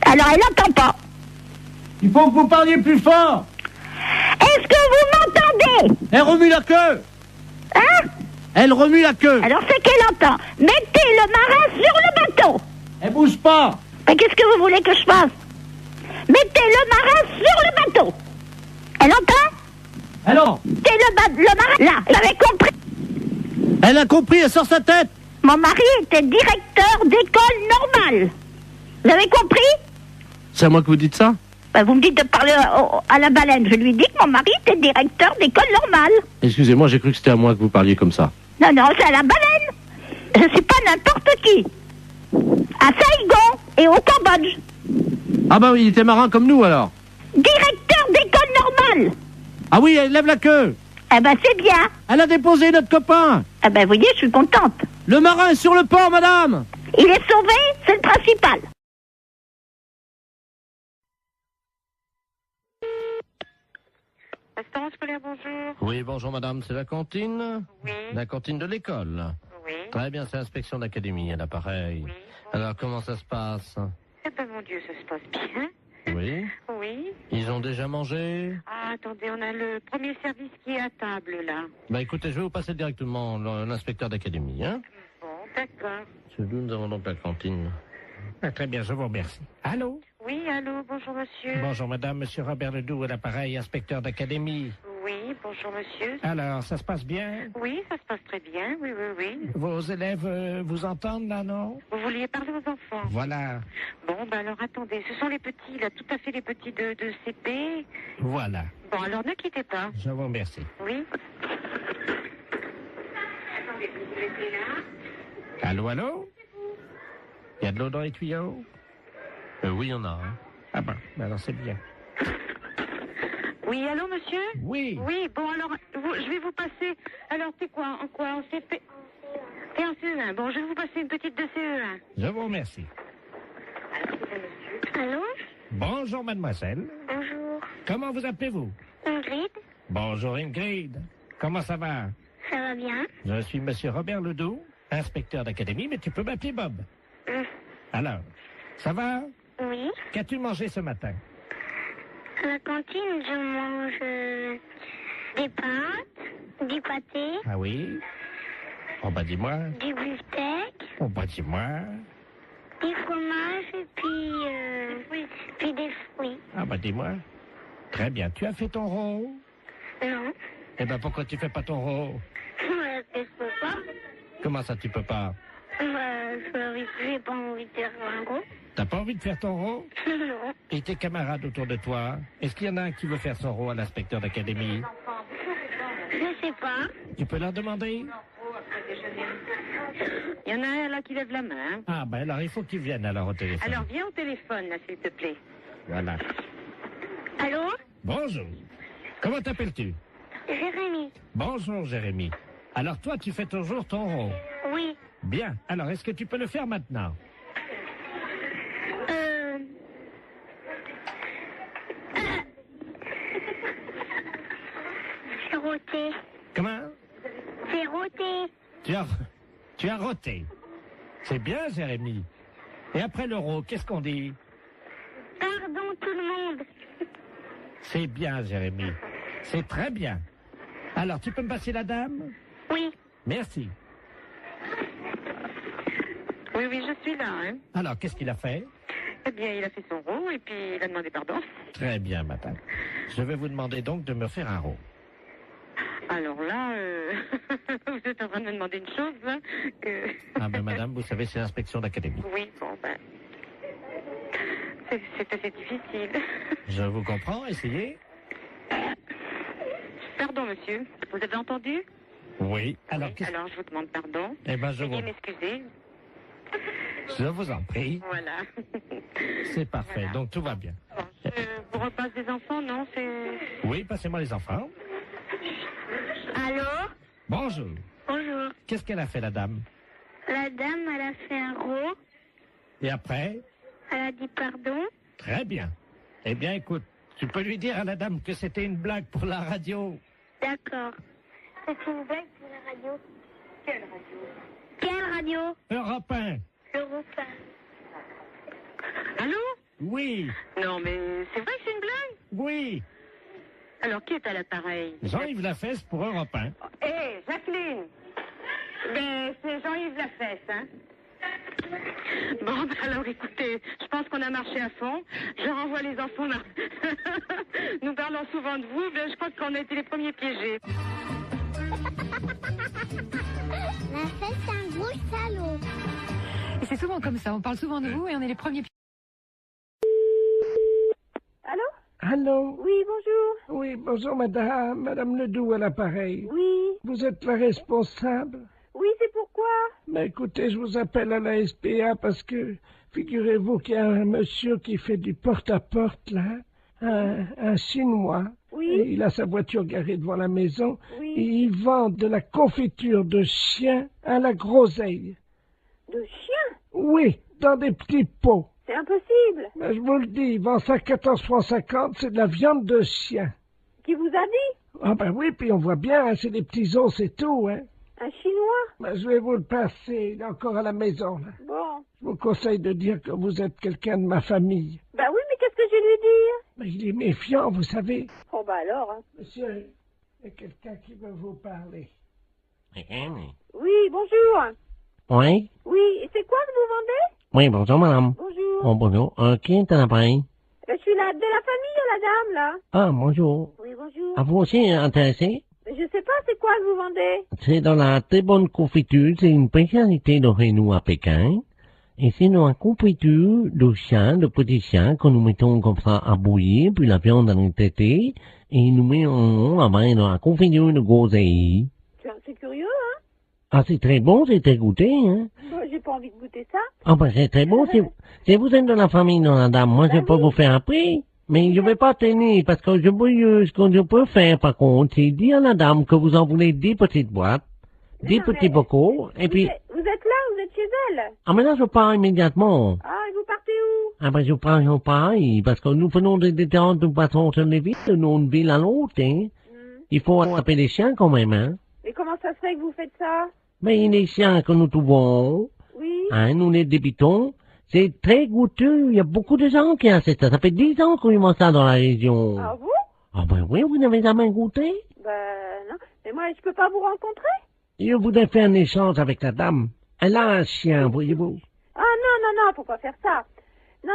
Alors, elle n'entend pas. Il faut que vous parliez plus fort. Est-ce que vous m'entendez? Elle remue la queue. Hein? Elle remue la queue. Alors, c'est qu'elle entend. Mettez le marin sur le bateau. Elle bouge pas. Mais qu'est-ce que vous voulez que je fasse? Mettez le marin sur le bateau. Elle entend? Alors? Mettez le marin là. Vous avez compris? Elle a compris, elle sort sa tête. Mon mari était directeur d'école normale. Vous avez compris? C'est à moi que vous dites ça? Ben, vous me dites de parler à la baleine. Je lui dis que mon mari était directeur d'école normale. Excusez-moi, j'ai cru que c'était à moi que vous parliez comme ça. Non, non, c'est à la baleine. Je suis pas n'importe qui. À Saigon et au Cambodge. Ah bah oui, il était marin comme nous alors. Directeur d'école normale. Ah oui, elle lève la queue. Eh ben, c'est bien. Elle a déposé notre copain. Eh ben, vous voyez, je suis contente. Le marin est sur le port, madame. Il est sauvé, c'est le principal. Restaurant scolaire, bonjour. Oui, bonjour madame, c'est la cantine? Oui. La cantine de l'école? Oui. Très bien, c'est l'inspection d'académie, à l'appareil. Oui. Alors, comment ça se passe? Eh ben, mon Dieu, ça se passe bien. Oui. Oui. Ils ont déjà mangé? Ah, attendez, on a le premier service qui est à table, là. Bah écoutez, je vais vous passer directement l'inspecteur d'académie, hein? Bon, d'accord. C'est d'où nous avons donc la cantine. Ah, très bien, je vous remercie. Allô? Oui, allô, bonjour, monsieur. Bonjour madame, monsieur Robert Ledoux à l'appareil, inspecteur d'académie. Oui, bonjour, monsieur. Alors, ça se passe bien? Oui, ça se passe très bien, oui, oui, oui. Vos élèves vous entendent là, non? Vous vouliez parler aux enfants? Voilà, Bon, ben alors, attendez, ce sont les petits, là, tout à fait les petits de CP. voilà. Bon, alors, ne quittez pas. Je vous remercie. Oui. Attendez, vous mettez là. Allô, allô? Il y a de l'eau dans les tuyaux? Oui, il y en a, hein. Ah ben, alors c'est bien. Oui, allô, monsieur? Oui. Oui, bon, alors, je vais vous passer... Alors, t'es quoi? En quoi? En CP? T'es en CE1. Bon, je vais vous passer une petite de CE1. Je vous remercie. Allô? Bonjour mademoiselle. Bonjour. Comment vous appelez-vous? Ingrid? Bonjour Ingrid. Comment ça va? Ça va bien? Je suis monsieur Robert Ledoux, inspecteur d'académie, mais tu peux m'appeler Bob. Alors, ça va? Oui. Qu'as-tu mangé ce matin? À la cantine, je mange des pâtes, du pâté, Ah oui? Oh bah dis-moi. du beefsteak, Oh bah dis-moi. du fromage et puis des fruits. Ah bah dis-moi. Très bien. Tu as fait ton rôle? Non. Eh ben pourquoi tu fais pas ton rôle? Je peux pas. Comment ça tu peux pas? J'ai pas envie de faire un gros. T'as pas envie de faire ton rôle? Non. Et tes camarades autour de toi? Est-ce qu'il y en a un qui veut faire son rôle à l'inspecteur d'académie? Je sais pas. Tu peux leur demander? Il y en a un là qui lève la main. Ah ben alors il faut qu'ils viennent alors au téléphone. Alors viens au téléphone là, s'il te plaît. Voilà. Allô? Bonjour. Comment t'appelles-tu? Jérémy. Bonjour Jérémy. Alors toi, tu fais toujours ton rond. Oui. Bien. Alors, est-ce que tu peux le faire maintenant? C'est roté. Comment? C'est roté. Tu as roté. C'est bien, Jérémy. Et après l'euro, qu'est-ce qu'on dit? Pardon tout le monde. C'est bien, Jérémy. C'est très bien. Alors, tu peux me passer la dame? Oui. Merci. Oui, je suis là. Hein. Alors, qu'est-ce qu'il a fait? Eh bien, il a fait son rond et puis il a demandé pardon. Très bien, madame. Je vais vous demander donc de me faire un rond. Alors là, vous êtes en train de me demander une chose, là, que... Ah ben madame, vous savez, c'est l'inspection d'académie. Oui, bon, ben... C'est assez difficile. Je vous comprends, essayez. Pardon, monsieur. Vous avez entendu? Oui. Alors, alors je vous demande pardon. Eh ben, je Veuillez m'excuser. Je vous en prie. Voilà. C'est parfait, Voilà. donc tout va bien. Bon, je vous repasse des enfants, non? C'est... Oui, passez-moi les enfants. Allô? Bonjour. Bonjour. Qu'est-ce qu'elle a fait, la dame? La dame, elle a fait un rond. Et après? Elle a dit pardon. Très bien. Eh bien, écoute, tu peux lui dire à la dame que c'était une blague pour la radio. D'accord. C'est une blague pour la radio. Quelle radio? Quelle radio? Europe 1. Europe 1. Allô? Oui. Non, mais c'est vrai que c'est une blague? Oui. Alors, qui est à l'appareil? Jean-Yves Lafesse pour Europe 1. Hé, Jacqueline! Ben, c'est Jean-Yves Lafesse, hein? Bon, ben alors écoutez, je pense qu'on a marché à fond. Je renvoie les enfants là. Nous parlons souvent de vous, mais je crois qu'on a été les premiers piégés. Lafesse, c'est un gros salaud. Et c'est souvent comme ça, on parle souvent de vous et on est les premiers. Allô? Allô? Oui, bonjour. Oui, bonjour madame Ledoux à l'appareil. Oui. Vous êtes la responsable? Oui, c'est pourquoi? Mais écoutez, je vous appelle à la SPA parce que, figurez-vous qu'il y a un monsieur qui fait du porte-à-porte, là, un Chinois. Oui. Et il a sa voiture garée devant la maison. Oui. Et il vend de la confiture de chien à la groseille. De chien? Oui, dans des petits pots. C'est impossible. Ben, je vous le dis, il vend ça 14,50 francs, c'est de la viande de chien. Qui vous a dit? Ah ben oui, puis on voit bien, hein, c'est des petits os, c'est tout, hein. Un Chinois? Ben, je vais vous le passer, il est encore à la maison, là. Bon. Je vous conseille de dire que vous êtes quelqu'un de ma famille. Bah oui, mais qu'est-ce que je vais lui dire? Mais il est méfiant, vous savez. Oh bah alors, hein. Monsieur, il y a quelqu'un qui veut vous parler. Oui, bonjour. Oui? Oui, et c'est quoi que vous vendez? Oui, bonjour, madame. Bonjour. Oh, bonjour. Qui est à l'appareil? Je suis de la famille, la dame, là. Ah, bonjour. Oui, bonjour. À vous aussi intéressé? Je sais pas, c'est quoi que vous vendez? C'est dans la très bonne confiture, c'est une spécialité de Renault à Pékin. Et c'est dans la confiture de chiens, de petits chiens, que nous mettons comme ça à bouillir, puis la viande à nous traiter, et nous mettons après dans la confiture de groseille. C'est curieux, hein? Ah, c'est très bon, c'est très goûté, hein? Bon, j'ai pas envie de goûter ça. Ah, ben, c'est très bon, si vous êtes de la famille de la dame, moi, je peux vous faire un prix. Mais je vais pas tenir, parce que ce que je peux faire, par contre, c'est dire à la dame que vous en voulez 10 petites boîtes, 10 petits bocaux, et puis... Vous êtes là, vous êtes chez elle? Ah, mais là, je pars immédiatement. Ah, et vous partez où? Ah, ben, je pars, parce que nous faisons des détentes, nous passons sur les villes, d'une ville à l'autre, hein. Il faut attraper les chiens, quand même, hein. Mais comment ça se fait que vous faites ça? Mais les chiens que nous trouvons, Oui. hein, nous les débitons, c'est très goûteux. Il y a beaucoup de gens qui achètent ça. Ça fait 10 ans qu'on mange ça dans la région. Ah bon? Ah ben oui, vous n'avez jamais goûté? Ben non. Mais moi, je peux pas vous rencontrer? Je voudrais faire un échange avec la dame. Elle a un chien, voyez-vous. Ah non, faut pas faire ça. Non.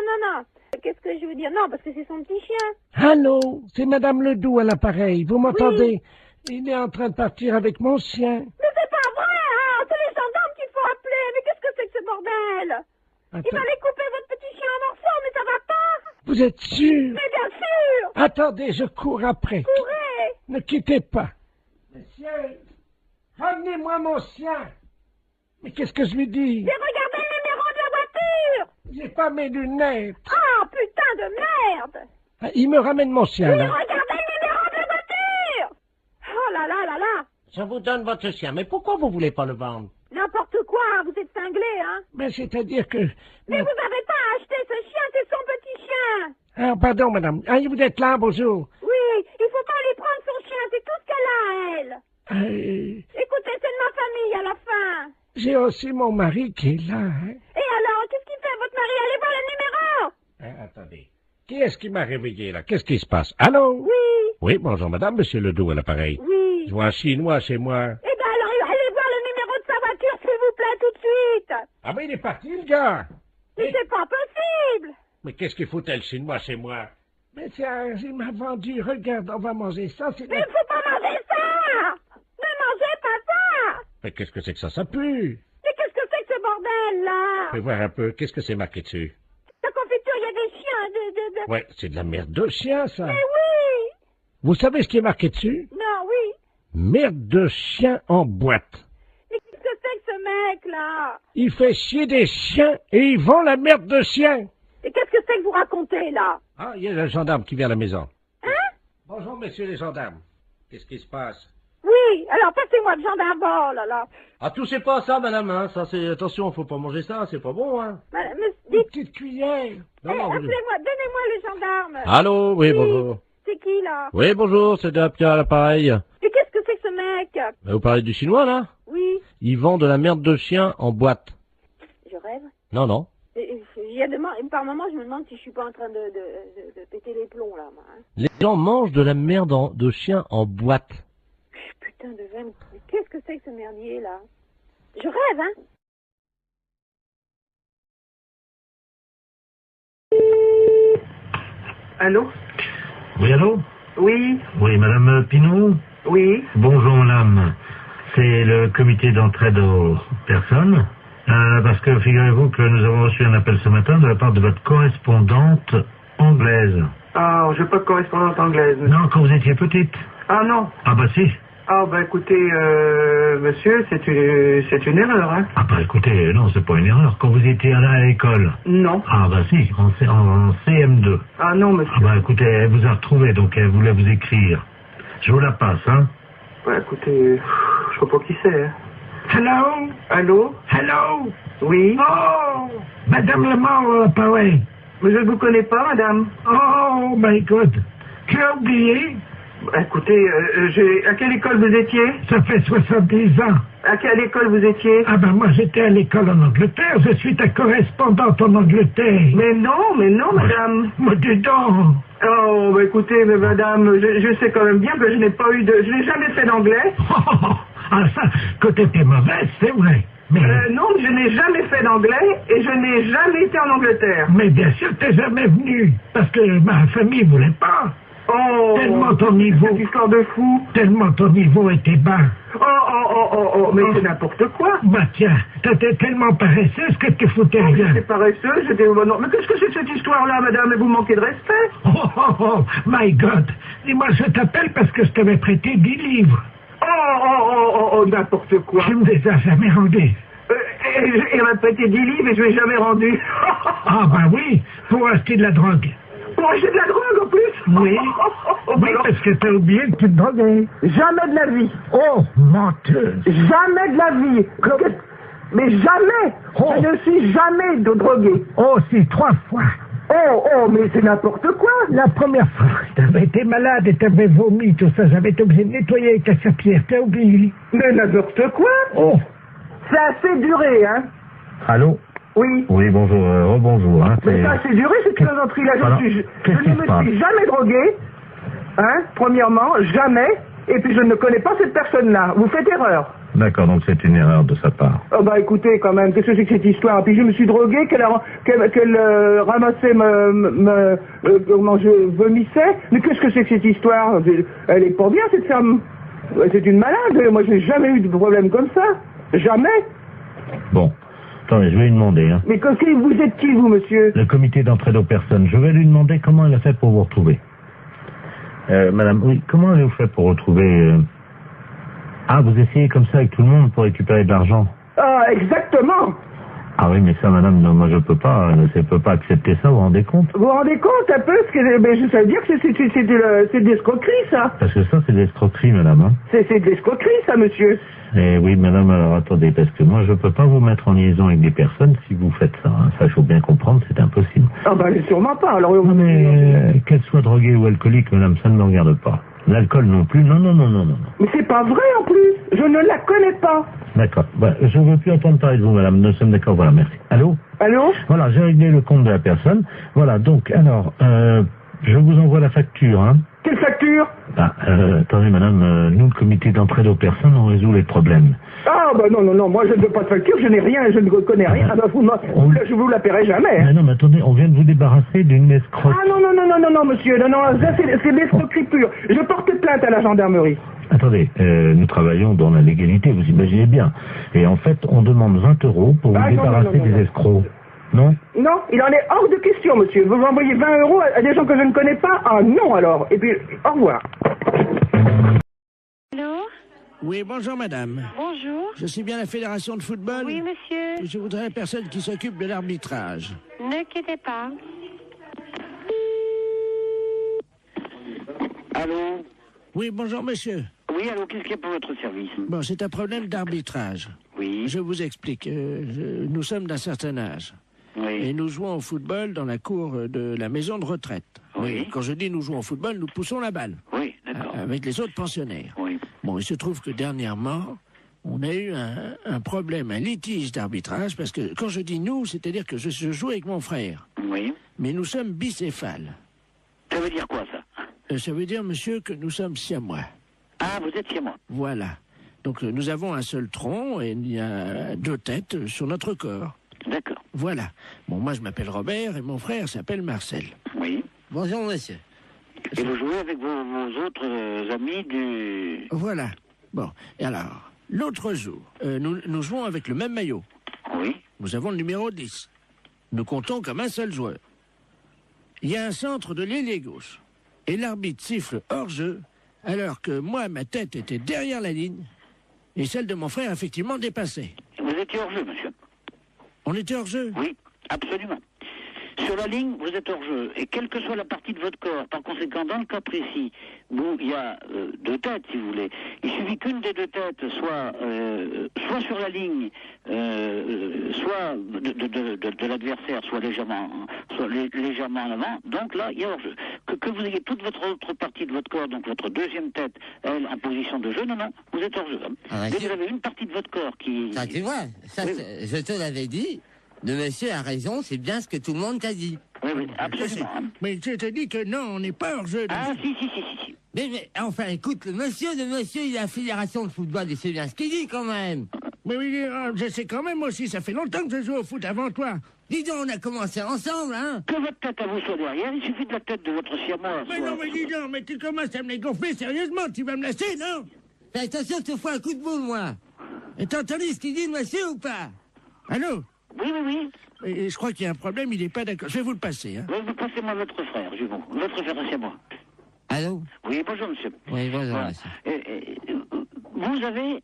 Qu'est-ce que je veux dire? Non, parce que c'est son petit chien. Allô, c'est madame Ledoux à l'appareil, vous m'entendez? Il est en train de partir avec mon chien. Mais c'est pas vrai, hein! C'est les gendarmes qu'il faut appeler. Mais qu'est-ce que c'est que ce bordel? Il va aller couper votre petit chien en morceaux, mais ça va pas! Vous êtes sûr? Mais bien sûr! Attendez, je cours après. Courez! Ne quittez pas. Monsieur, ramenez-moi mon chien. Mais qu'est-ce que je lui dis? J'ai regardé le numéro de la voiture! J'ai pas mes lunettes. Ah, putain de merde! Ah, il me ramène mon chien, Oui, là. regardez le numéro de la voiture! Oh là là là là! Je vous donne votre chien. Mais pourquoi vous voulez pas le vendre? N'importe quoi, hein, vous êtes cinglé, hein. Mais c'est-à-dire que... Mais vous n'avez pas à acheter ce chien, c'est son petit chien. Ah, pardon, madame. Ah, vous êtes là, bonjour. Oui, il faut pas lui prendre son chien, c'est tout ce qu'elle a, elle. Écoutez, c'est de ma famille à la fin. J'ai aussi mon mari qui est là, hein. Et alors, qu'est-ce qu'il fait, votre mari? Allez voir le numéro. Attendez. Qui est-ce qui m'a réveillé, là? Qu'est-ce qui se passe? Allô? Oui. Oui, bonjour, madame, monsieur Ledoux à l'appareil. Oui. Je vois un Chinois chez moi. Eh ben alors, allez voir le numéro de sa voiture, s'il vous plaît, tout de suite. Ah ben, il est parti, le gars. Mais c'est pas possible. Mais qu'est-ce qu'il foutait le Chinois chez moi? Mais tiens, il m'a vendu, regarde, on va manger ça, c'est... Mais il faut pas manger ça. Ne mangez pas ça. Mais qu'est-ce que c'est que ça pue? Mais qu'est-ce que c'est que ce bordel, là? Fais voir un peu, qu'est-ce que c'est marqué dessus? La confiture, il y a des chiens, Ouais, c'est de la merde de chien, ça. Mais oui. Vous savez ce qui est marqué dessus? Non, oui. Merde de chien en boîte. Mais qu'est-ce que c'est que ce mec-là? Il fait chier des chiens et il vend la merde de chien. Et qu'est-ce que c'est que vous racontez, là? Ah, il y a le gendarme qui vient à la maison. Hein? Bonjour, messieurs les gendarmes. Qu'est-ce qui se passe? Oui, alors passez-moi le gendarme, oh là là. Ah, touchez pas à ça, madame, hein. Ça, c'est... Attention, faut pas manger ça, c'est pas bon, hein. Mais Une petite cuillère. Non, non, vous- appelez-moi, donnez-moi le gendarme. Allô, oui, bonjour. C'est qui, là? Oui, bonjour, c'est Pierre à l'appareil. Mais qu'est-ce que c'est que ce mec? Vous parlez du chinois, là? Oui. Il vend de la merde de chien en boîte. Je rêve. Non, non. Par moment, je me demande si je suis pas en train de péter les plombs, là, moi. Hein. Les gens mangent de la merde de chien en boîte. Putain de veine. Mais qu'est-ce que c'est que ce merdier, là? Je rêve, hein? Allô? Oui, allô? Oui, Oui, madame Pinot? oui. Bonjour, madame. C'est le comité d'entraide aux personnes. Parce que figurez-vous que nous avons reçu un appel ce matin de la part de votre correspondante anglaise. Ah, j'ai pas de correspondante anglaise. Non, quand vous étiez petite. Ah non. Ah bah si. Ah bah écoutez, monsieur, c'est une erreur, hein. Ah bah écoutez, non, c'est pas une erreur. Quand vous étiez là à l'école. Non. Ah bah si, en CM2. Ah non, monsieur. Ah bah écoutez, elle vous a retrouvé, donc elle voulait vous écrire. Je vous la passe, hein. Bah écoutez, je sais pas qui c'est, hein. Hello? Allô? Hello? Oui? Oh! Madame Lamar, pareil. Mais je ne vous connais pas, madame. Oh, my God. Tu as oublié? Bah, écoutez, à quelle école vous étiez? Ça fait 70 ans. À quelle école vous étiez? Ah ben moi j'étais à l'école en Angleterre, je suis ta correspondante en Angleterre. Mais non, madame. Mais dis donc. Oh, bah écoutez, mais madame, je sais quand même bien que je n'ai jamais fait d'anglais. Ah ça, que t'étais mauvaise, c'est vrai. Mais... non, je n'ai jamais fait d'anglais et je n'ai jamais été en Angleterre. Mais bien sûr t'es jamais venu, parce que ma famille voulait pas. Oh, tellement ton niveau... Cette histoire de fou. Tellement ton niveau était bas. Mais c'est n'importe quoi. Bah tiens, t'étais tellement paresseuse que tu foutais rien. J'étais paresseuse, non. Mais qu'est-ce que c'est que cette histoire-là, madame? Vous manquez de respect. Oh, my God. Dis-moi, je t'appelle parce que je t'avais prêté 10 livres. N'importe quoi. Tu me les as jamais rendus. Il m'a prêté 10 livres et je ne l'ai jamais rendu. Ah bah oui, pour acheter de la drogue. Pour acheter de la drogue en plus? Oui. Oui, parce que t'as oublié que tu te droguais. Jamais de la vie. Oh, menteuse. Jamais de la vie. Mais jamais. Oh. Je ne suis jamais drogué. Oh, si, 3 fois. Mais c'est n'importe quoi. La première fois, t'avais été malade et t'avais vomi, tout ça. J'avais été obligé de nettoyer avec ta serpillère. T'as oublié. Mais n'importe quoi. Oh. C'est assez duré, hein. Allô? Oui. Oui, bonjour, rebonjour, hein. Mais ça a assez duré, cette plaisanterie-là. Je ne me suis jamais drogué, hein, premièrement, jamais, et puis je ne connais pas cette personne-là. Vous faites erreur. D'accord, donc c'est une erreur de sa part. Oh bah écoutez, quand même, qu'est-ce que c'est que cette histoire? Puis je me suis drogué, qu'elle ramassait comment je vomissais. Mais qu'est-ce que c'est que cette histoire? Elle est pas bien, cette femme. C'est une malade. Moi, je n'ai jamais eu de problème comme ça. Jamais. Bon. Attendez, je vais lui demander. Hein. Mais vous êtes qui, vous, monsieur? Le comité d'entraide aux personnes. Je vais lui demander comment elle a fait pour vous retrouver. Madame, oui, comment avez-vous fait pour retrouver... Ah, vous essayez comme ça avec tout le monde pour récupérer de l'argent? Ah, exactement. Ah oui, mais ça, madame, non, moi je peux pas accepter ça, vous vous rendez compte? Vous vous rendez compte un peu ce que... Ben, ça veut dire que c'est de l'escroquerie, ça. Parce que ça, c'est de l'escroquerie, madame, hein. C'est de l'escroquerie, ça, monsieur. Eh oui, madame, alors attendez, parce que moi je peux pas vous mettre en liaison avec des personnes si vous faites ça, hein. Ça, il faut bien comprendre, c'est impossible. Ah ben, sûrement pas, alors... Non, mais qu'elle soit droguée ou alcoolique, madame, ça ne me regarde pas. L'alcool non plus, non. Mais c'est pas vrai, en plus. Je ne la connais pas. D'accord. Bah, je ne veux plus entendre parler de vous, madame. Nous sommes d'accord. Voilà, merci. Allô? Allô? Voilà, j'ai réglé le compte de la personne. Voilà, donc, alors, je vous envoie la facture, hein. Quelle facture? Attendez, madame, nous, le comité d'entraide aux personnes, on résout les problèmes. Ah, bah non, moi je ne veux pas de facture, je n'ai rien, je ne connais rien. Ah, bah, je vous la paierai jamais. Mais non, mais attendez, on vient de vous débarrasser d'une escroque. Ah non, monsieur, non, ça c'est l'escroquerie pure. Je porte plainte à la gendarmerie. Attendez, nous travaillons dans la légalité, vous imaginez bien. Et en fait, on demande 20 € pour vous débarrasser des escrocs. Non? Non, il en est hors de question, monsieur. Vous envoyez 20 € à des gens que je ne connais pas? Ah non, alors. Et puis, au revoir. Allô? Oui, bonjour madame. Bonjour. Je suis bien la fédération de football. Oui, monsieur. Je voudrais la personne qui s'occupe de l'arbitrage. Ne quittez pas. Allô? Oui, bonjour monsieur. Oui, allô, qu'est-ce qu'il y a pour votre service? Bon, c'est un problème d'arbitrage. Oui. Je vous explique. Nous sommes d'un certain âge. Oui. Et nous jouons au football dans la cour de la maison de retraite. Oui. Et quand je dis nous jouons au football, nous poussons la balle. Oui, d'accord. Avec les autres pensionnaires. Oui. Bon, il se trouve que dernièrement, on a eu un problème, un litige d'arbitrage, parce que quand je dis nous, c'est-à-dire que je joue avec mon frère. Oui. Mais nous sommes bicéphales. Ça veut dire quoi, ça? Ça veut dire, monsieur, que nous sommes siamois. Ah, vous êtes chez moi. Voilà. Donc nous avons un seul tronc et il y a 2 têtes sur notre corps. D'accord. Voilà. Bon, moi je m'appelle Robert et mon frère s'appelle Marcel. Oui. Bonjour, monsieur. Et vous jouez avec vos autres amis du... Voilà. Bon, et alors, l'autre jour, nous jouons avec le même maillot. Oui. Nous avons le numéro 10. Nous comptons comme un seul joueur. Il y a un centre de l'ailier gauche. Et l'arbitre siffle hors-jeu, alors que moi, ma tête était derrière la ligne, et celle de mon frère, effectivement, dépassait. Vous étiez hors-jeu, monsieur? On était hors-jeu? Oui, absolument. Sur la ligne, vous êtes hors-jeu. Et quelle que soit la partie de votre corps, par conséquent, dans le cas précis, où il y a 2 têtes, si vous voulez, il suffit qu'une des 2 têtes soit sur la ligne, soit de l'adversaire, soit légèrement en avant. Donc là, il y a hors-jeu. Que vous ayez toute votre autre partie de votre corps, donc votre deuxième tête, elle, en position de jeu, non, vous êtes hors-jeu. Ah, dès que vous avez une partie de votre corps qui... Ça, tu vois, ça, oui. Je te l'avais dit. Le monsieur a raison, c'est bien ce que tout le monde t'a dit. Oui, absolument. Mais je te dis que non, on n'est pas hors-jeu. Ah, si. Mais enfin, écoute, le monsieur, il a la fédération de football, il sait bien ce qu'il dit quand même. Mais oui, je sais quand même aussi, ça fait longtemps que je joue au foot avant toi. Dis donc, on a commencé ensemble, hein. Que votre tête à vous soit derrière, il suffit de la tête de votre siamois. Mais non, mais dis donc, mais tu commences à me les gonfler sérieusement, tu vas me laisser, non? Fais attention, je te fous un coup de boule, moi. Et t'as entendu ce qu'il dit, le monsieur, ou pas? Allô? Oui. Et je crois qu'il y a un problème, il n'est pas d'accord. Je vais vous le passer, hein. Oui, vous passez-moi votre frère, Jumeau. Votre frère, c'est moi. Allô? Oui, bonjour, monsieur. Oui, bonjour, voilà. monsieur. Vous avez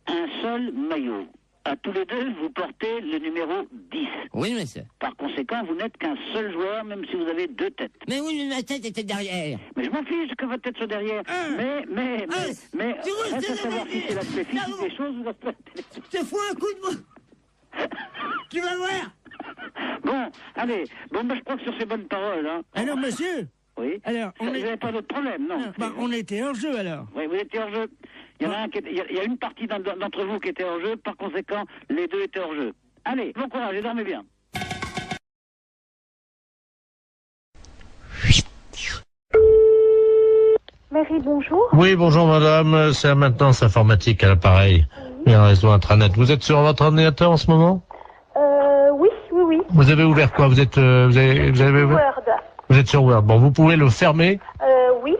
un seul maillot. À tous les deux, vous portez le numéro 10. Oui, monsieur. Par conséquent, vous n'êtes qu'un seul joueur, même si vous avez 2 têtes. Mais oui, mais ma tête était derrière. Mais je m'en fiche que votre tête soit derrière. Mais, reste à savoir si c'est l'aspect physique des choses ou l'aspect... Je te fous un coup de boule. Tu vas voir. Bon, allez. Bon, je crois que sur ces bonnes paroles, hein... Alors, monsieur? Oui. Alors, vous n'avez pas d'autre problème, non? On était hors jeu, alors. Oui, vous étiez hors jeu. Il y a une partie d'entre vous qui était hors jeu, par conséquent, les 2 étaient hors jeu. Allez, bon courage et dormez bien. Marie, bonjour. Oui, bonjour madame, c'est la maintenance informatique à l'appareil. Et un réseau intranet. Vous êtes sur votre ordinateur en ce moment? Oui. Vous avez ouvert quoi? Vous avez ouvert Word. Vous êtes sur Word. Bon, vous pouvez le fermer? Oui.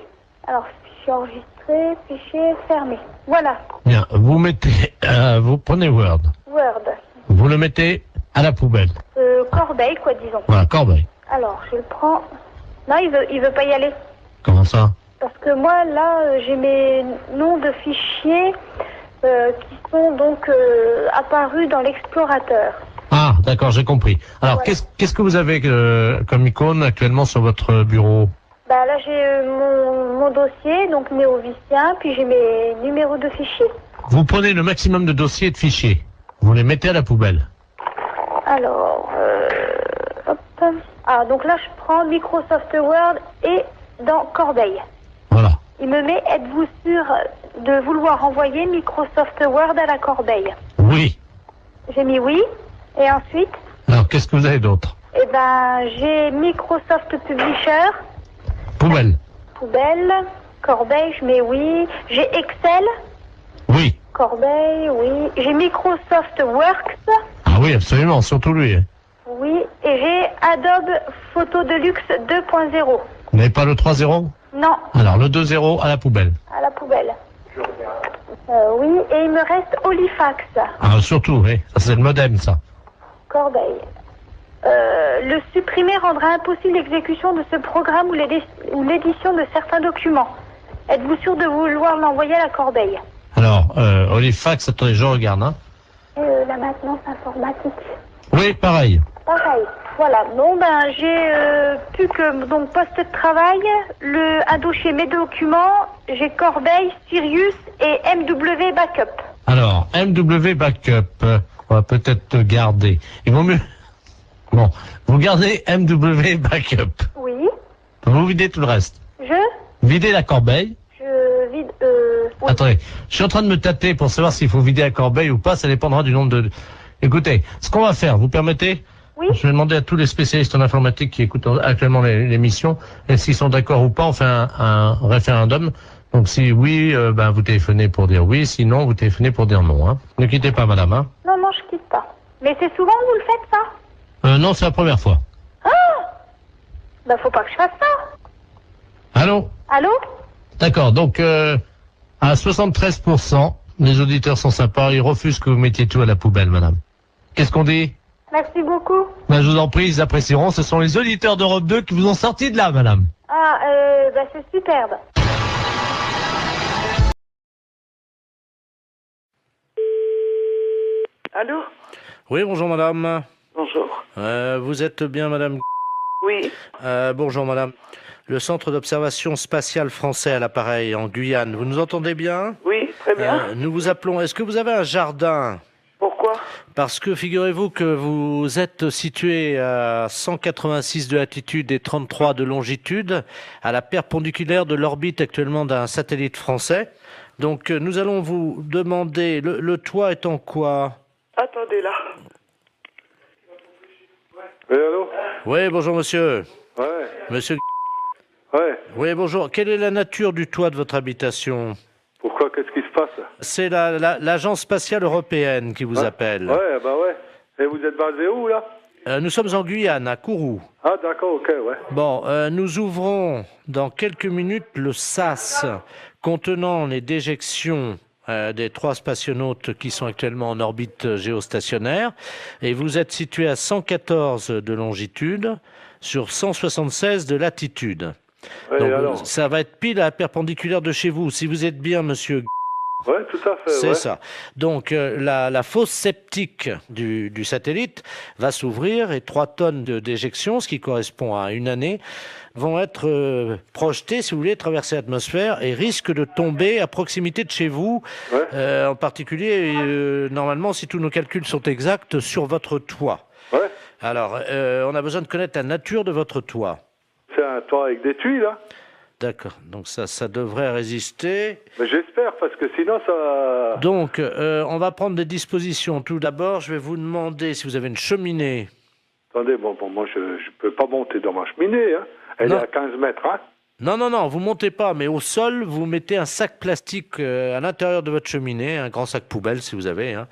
Alors, fichier enregistré, fichier fermé. Voilà. Bien, vous mettez, vous prenez Word. Word. Vous le mettez à la poubelle. Corbeille, quoi, disons. Voilà, corbeille. Alors, je le prends. Non, il veut pas y aller. Comment ça? Parce que moi, là, j'ai mes noms de fichiers qui sont donc apparus dans l'explorateur. Ah, D'accord, j'ai compris. Alors, Voilà. qu'est-ce que vous avez comme icône actuellement sur votre bureau? Bah là j'ai mon dossier, donc néovicien, puis j'ai mes numéros de fichiers. Vous prenez le maximum de dossiers et de fichiers. Vous les mettez à la poubelle. Alors, hop. Ah, donc là je prends Microsoft Word et dans Corbeil. Voilà. Il me met, êtes-vous sûr de vouloir envoyer Microsoft Word à la corbeille? Oui. J'ai mis oui. Et ensuite, Alors, qu'est-ce que vous avez d'autre? eh ben, j'ai Microsoft Publisher, Poubelle. poubelle, corbeille, je mets oui. J'ai Excel, Oui. corbeille, oui. J'ai Microsoft Works, Ah oui, absolument, surtout lui. Hein. oui. Et j'ai Adobe Photo Deluxe 2.0. Vous n'avez pas le 3.0? Non, Alors, le 2.0 à la poubelle. à la poubelle. Oui, et il me reste Olifax, Ah, surtout, oui. Ça, c'est le modem, ça. corbeille. Le supprimer rendra impossible l'exécution de ce programme ou l'édition de certains documents. Êtes-vous sûr de vouloir l'envoyer à la corbeille? Alors, Olifax, attendez, je regarde. Hein. La maintenance informatique. Oui, pareil. Pareil. Voilà. Bon, ben, j'ai plus que donc poste de travail, un dossier mes documents, j'ai Corbeille, Sirius et MW Backup. Alors, MW Backup, on va peut-être garder. Il vaut mieux... Bon, vous gardez MW Backup. Oui. Vous videz tout le reste. Videz la corbeille. Je vide. Oui. Attendez, je suis en train de me tâter pour savoir s'il faut vider la corbeille ou pas, ça dépendra du nombre de... Écoutez, ce qu'on va faire, vous permettez? Oui. Je vais demander à tous les spécialistes en informatique qui écoutent actuellement l'émission, et s'ils sont d'accord ou pas, on fait un référendum. Donc si oui, ben vous téléphonez pour dire oui, sinon vous téléphonez pour dire non. Hein. Ne quittez pas, madame. Hein. Non, je quitte pas. Mais c'est souvent que vous le faites, ça? Non, c'est la première fois. Ah! Ben, faut pas que je fasse ça. Allô? Allô? D'accord, donc à 73%, les auditeurs sont sympas, ils refusent que vous mettiez tout à la poubelle, madame. Qu'est-ce qu'on dit? Merci beaucoup. Ben, je vous en prie, ils apprécieront, ce sont les auditeurs d'Europe 2 qui vous ont sorti de là, madame. Ah, ben, c'est superbe. Allô? Oui, bonjour madame. Bonjour. Vous êtes bien madame? Oui. Bonjour madame. Le centre d'observation spatiale français à l'appareil en Guyane, vous nous entendez bien? Oui, très bien. Nous vous appelons, est-ce que vous avez un jardin? Pourquoi? Parce que figurez-vous que vous êtes situé à 186 de latitude et 33 de longitude, à la perpendiculaire de l'orbite actuellement d'un satellite français. Donc nous allons vous demander, le toit est en quoi? Attendez là. Oui, allô? Oui, bonjour monsieur. Ouais. Monsieur. Ouais. Oui, bonjour. Quelle est la nature du toit de votre habitation? Pourquoi? Qu'est-ce qui se passe? C'est l'Agence spatiale européenne qui vous appelle. Ouais, bah ouais. Et vous êtes basé où, là? Nous sommes en Guyane, à Kourou. Ah, d'accord, ok, ouais. Bon, nous ouvrons dans quelques minutes le SAS contenant les déjections des 3 spationautes qui sont actuellement en orbite géostationnaire. Et vous êtes situé à 114 de longitude sur 176 de latitude. Ouais, donc, alors ça va être pile à la perpendiculaire de chez vous. Si vous êtes bien, monsieur... Ouais, tout à fait, C'est ouais. ça. Donc, la fosse septique du satellite va s'ouvrir et 3 tonnes de déjection, ce qui correspond à une année, vont être projetées, si vous voulez, traverser l'atmosphère et risquent de tomber à proximité de chez vous, en particulier, normalement, si tous nos calculs sont exacts, sur votre toit. Ouais. Alors, on a besoin de connaître la nature de votre toit. C'est un toit avec des tuiles, là? D'accord, donc ça devrait résister. Mais j'espère, parce que sinon, ça... Donc, on va prendre des dispositions. Tout d'abord, je vais vous demander si vous avez une cheminée. Attendez, bon, moi, je peux pas monter dans ma cheminée, hein. Elle est à 15 mètres, hein. Non, vous montez pas, mais au sol, vous mettez un sac plastique à l'intérieur de votre cheminée, un grand sac poubelle, si vous avez. Hein.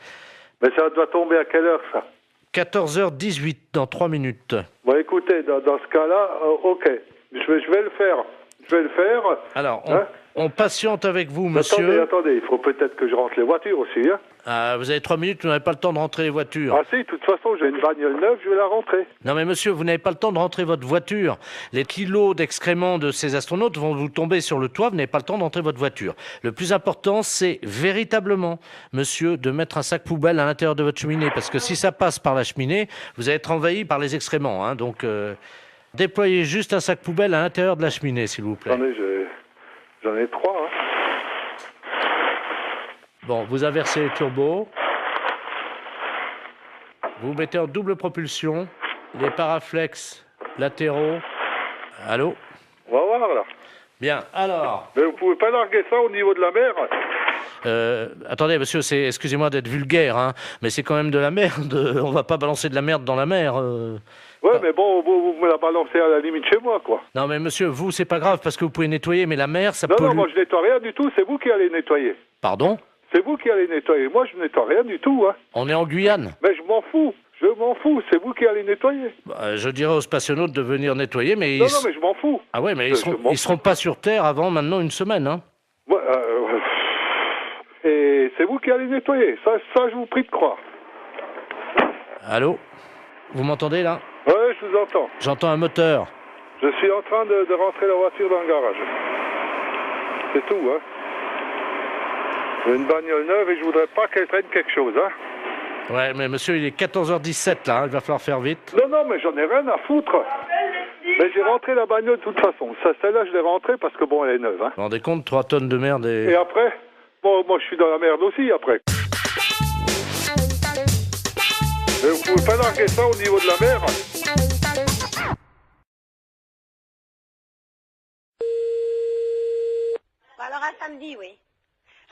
Mais ça doit tomber à quelle heure, ça? 14h18, dans 3 minutes. Bon, écoutez, dans ce cas-là, ok. Je vais le faire. Je vais le faire. Alors, on patiente avec vous, monsieur. Attendez, il faut peut-être que je rentre les voitures aussi, hein. Ah, vous avez 3 minutes, vous n'avez pas le temps de rentrer les voitures. Ah si, de toute façon, j'ai une bagnole neuve, je vais la rentrer. Non mais monsieur, vous n'avez pas le temps de rentrer votre voiture. Les kilos d'excréments de ces astronautes vont vous tomber sur le toit, vous n'avez pas le temps de rentrer votre voiture. Le plus important, c'est véritablement, monsieur, de mettre un sac poubelle à l'intérieur de votre cheminée, parce que si ça passe par la cheminée, vous allez être envahi par les excréments, hein. Donc, déployez juste un sac poubelle à l'intérieur de la cheminée, s'il vous plaît. Attendez, j'en ai 3, hein. Bon, vous inversez les turbos. Vous mettez en double propulsion les paraflex latéraux. Allô? On va voir, là. Bien, alors... Mais vous pouvez pas larguer ça au niveau de la mer? Attendez, monsieur, excusez-moi d'être vulgaire, hein, mais c'est quand même de la merde. On va pas balancer de la merde dans la mer. Ouais, mais bon, vous me la balancez à la limite chez moi, quoi. Non, mais monsieur, vous, c'est pas grave, parce que vous pouvez nettoyer, mais la mer, ça pollue. pollue... Non, moi, je nettoie rien du tout, c'est vous qui allez nettoyer. Pardon? C'est vous qui allez nettoyer. Moi, je nettoie rien du tout, hein. On est en Guyane. Mais je m'en fous. Je m'en fous. C'est vous qui allez nettoyer. Je dirais aux spationautes de venir nettoyer, mais... Non, mais je m'en fous. Ah ouais, mais ils seront pas sur Terre avant maintenant une semaine, hein. Ouais, et c'est vous qui allez nettoyer. Ça, je vous prie de croire. Allô? Vous m'entendez, là? Ouais, je vous entends. J'entends un moteur. Je suis en train de rentrer la voiture dans le garage. C'est tout, hein. J'ai une bagnole neuve et je voudrais pas qu'elle traîne quelque chose, hein. Ouais, mais monsieur, il est 14h17, là, hein, il va falloir faire vite. Non, mais j'en ai rien à foutre. Mais j'ai rentré la bagnole de toute façon. Celle-là, je l'ai rentrée parce que, bon, elle est neuve, hein. Vous vous rendez compte, 3 tonnes de merde et... Et après? Bon, moi, je suis dans la merde aussi, après. Mais vous pouvez pas larguer ça au niveau de la mer? Alors, à samedi, oui.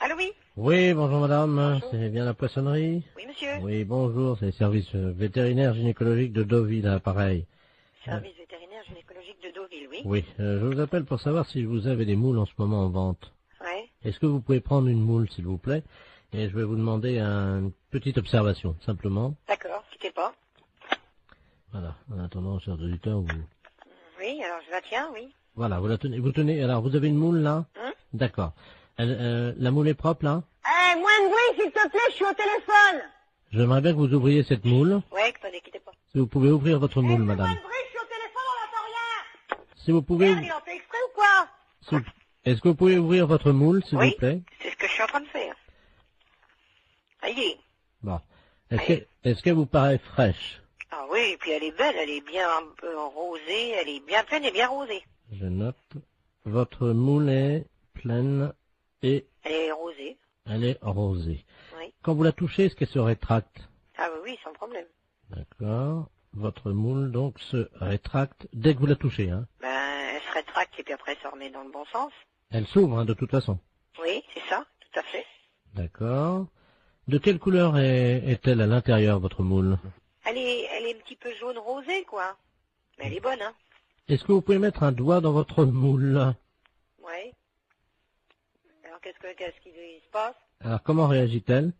Allô, oui? Oui, bonjour madame, c'est bien la poissonnerie? Oui, monsieur. Oui, bonjour, c'est le service vétérinaire gynécologique de Deauville, à pareil. Service vétérinaire gynécologique de Deauville, oui. Oui, je vous appelle pour savoir si vous avez des moules en ce moment en vente. Oui. Est-ce que vous pouvez prendre une moule, s'il vous plaît? Et je vais vous demander une petite observation, simplement. D'accord, quittez pas. Voilà, en attendant, chers auditeurs, vous... Oui, alors je la tiens, oui. Voilà, vous la tenez, alors vous avez une moule là? D'accord. La moule est propre là? Moins de bruit, s'il te plaît, je suis au téléphone. J'aimerais bien que vous ouvriez cette moule. Oui, attendez, quittez pas. Si vous pouvez ouvrir votre moule, madame. Moins de bruit, je suis au téléphone, on n'entend rien. Si vous pouvez... Merde, il en fait exprès ou quoi? Est-ce que vous pouvez ouvrir votre moule, s'il vous plaît? C'est ce que je suis en train de faire. Allez. Bon. Est-ce qu'elle vous paraît fraîche? Ah oui, et puis elle est belle, elle est bien un peu rosée, elle est bien pleine et bien rosée. Je note. Votre moule est pleine et... Elle est rosée. Elle est rosée. Oui. Quand vous la touchez, est-ce qu'elle se rétracte? Ah oui, sans problème. D'accord. Votre moule, donc, se rétracte dès que vous la touchez, hein? Ben, elle se rétracte et puis après, elle se remet dans le bon sens. Elle s'ouvre, hein, de toute façon. Oui, c'est ça, tout à fait. D'accord. De quelle couleur est-elle à l'intérieur, votre moule? Elle est un petit peu jaune rosée, quoi. Mais elle est bonne, hein. Est-ce que vous pouvez mettre un doigt dans votre moule? Oui. Alors, qu'est-ce qui se passe? Alors, comment réagit-elle?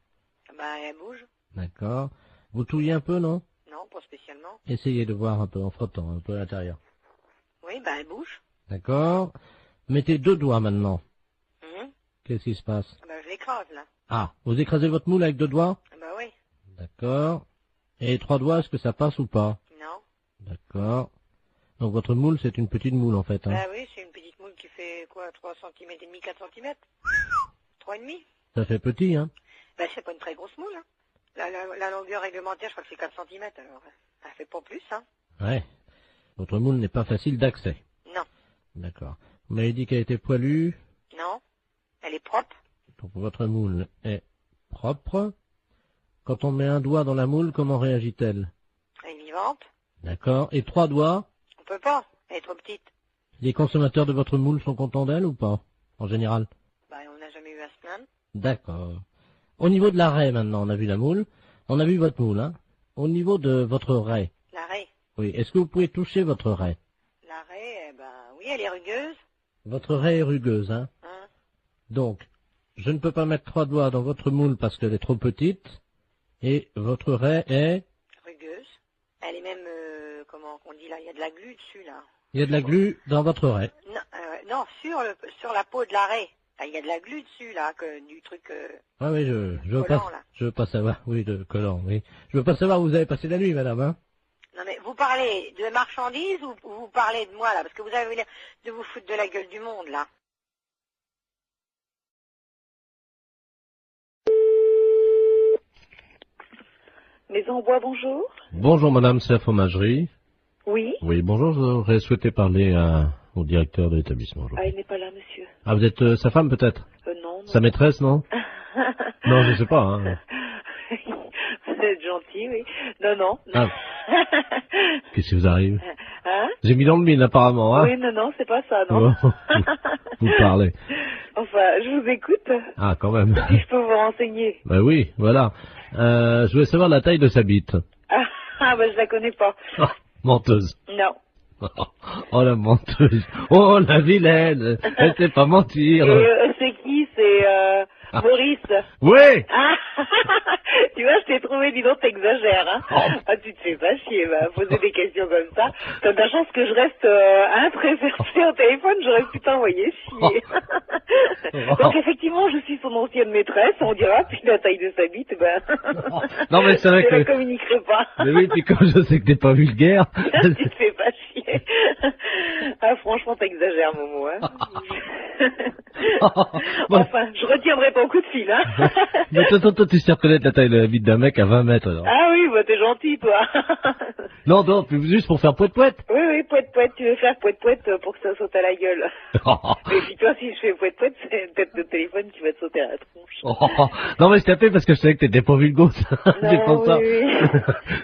Ben, elle bouge. D'accord. Vous touillez un peu, non? Non, pas spécialement. Essayez de voir un peu en frottant, un peu à l'intérieur. Oui, ben, elle bouge. D'accord. Mettez 2 doigts maintenant. Qu'est-ce qui se passe? Ben, je l'écrase, là. Ah, vous écrasez votre moule avec 2 doigts? Ben oui. D'accord. Et 3 doigts, est-ce que ça passe ou pas? Non. D'accord. Donc votre moule, c'est une petite moule en fait. Hein. Ben oui, c'est une petite moule qui fait quoi, 3 cm et demi, 4 cm 3,5. Ça fait petit, hein? Ben c'est pas une très grosse moule, hein. La longueur réglementaire, je crois que c'est 4 cm, alors elle fait pas plus, hein. Ouais. Votre moule n'est pas facile d'accès. Non. D'accord. Vous m'avez dit qu'elle était poilue? Non. Elle est propre. Donc votre moule est propre. Quand on met un doigt dans la moule, comment réagit-elle? Elle est vivante. D'accord. Et 3 doigts? On peut pas, elle est trop petite. Les consommateurs de votre moule sont contents d'elle ou pas? En général? Ben on n'a jamais eu à se plaindre. D'accord. Au niveau de la raie maintenant, on a vu la moule. On a vu votre moule, hein. Au niveau de votre raie. La raie? Oui. Est-ce que vous pouvez toucher votre raie? La raie, ben oui, elle est rugueuse. Votre raie est rugueuse, hein? Donc, je ne peux pas mettre 3 doigts dans votre moule parce qu'elle est trop petite. Et votre raie est... Rugueuse. Elle est même, comment on dit là, il y a de la glu dessus, là. Il y a de la glu dans votre raie. Non, non, sur la peau de la raie. Là, il y a de la glu dessus, là, du truc... Ah oui, je veux collant, pas, là. je veux pas savoir, oui, de collant, oui. Je veux pas savoir où vous avez passé la nuit, madame, hein. Non, mais vous parlez de marchandises ou vous parlez de moi, là? Parce que vous avez l'air de vous foutre de la gueule du monde, là. Maison Bois, bonjour. Bonjour, madame, c'est la fromagerie. Oui. Oui, bonjour, j'aurais souhaité parler au directeur de l'établissement. Ah, il n'est pas là, monsieur. Ah, vous êtes sa femme, peut-être? Non, non. Sa maîtresse, non? Non, je sais pas, hein. Vous êtes gentil, oui. Non, non. Ah. Qu'est-ce qui vous arrive? Hein? J'ai mis dans le mine, apparemment, hein. Oui, non, non, c'est pas ça, non. Vous parlez. Enfin, je vous écoute. Ah, quand même. Si je peux vous renseigner. Ben oui, voilà. Je voulais savoir la taille de sa bite. Ah, ben je la connais pas. Oh, menteuse. Non. Oh, la menteuse. Oh, la vilaine. Elle sait pas mentir. C'est qui? C'est Maurice. Oui. Ah, tu vois, je t'ai trouvé, dis donc, t'exagères, hein. Oh. Ah, tu te fais pas chier, bah, poser des questions comme ça. T'as de la chance que je reste très versée au téléphone, j'aurais pu t'envoyer chier. Donc, effectivement, je suis son ancienne maîtresse, on dira, puis la taille de sa bite, ben... Non, mais c'est vrai je que... la communiquerai pas. Mais oui, puis comme je sais que t'es pas vulgaire... Tu te fais pas chier. Ah, franchement, t'exagères, Momo, hein. Enfin, je retiendrai ton coup de fil, hein. Mais toi, tu sais reconnaître la taille de la bite d'un mec à 20 mètres, alors. Ah oui, bah t'es gentil, toi. Non, non, juste pour faire poète-poète. Oui, oui, poète-poète, tu veux faire poète-poète pour que ça saute à la gueule. Et puis toi, si je fais poète-poète, c'est peut-être le téléphone qui va te sauter à la tronche. Non, mais je t'appelais parce que je savais que t'étais pas vulgose. C'est pour ça. Oui.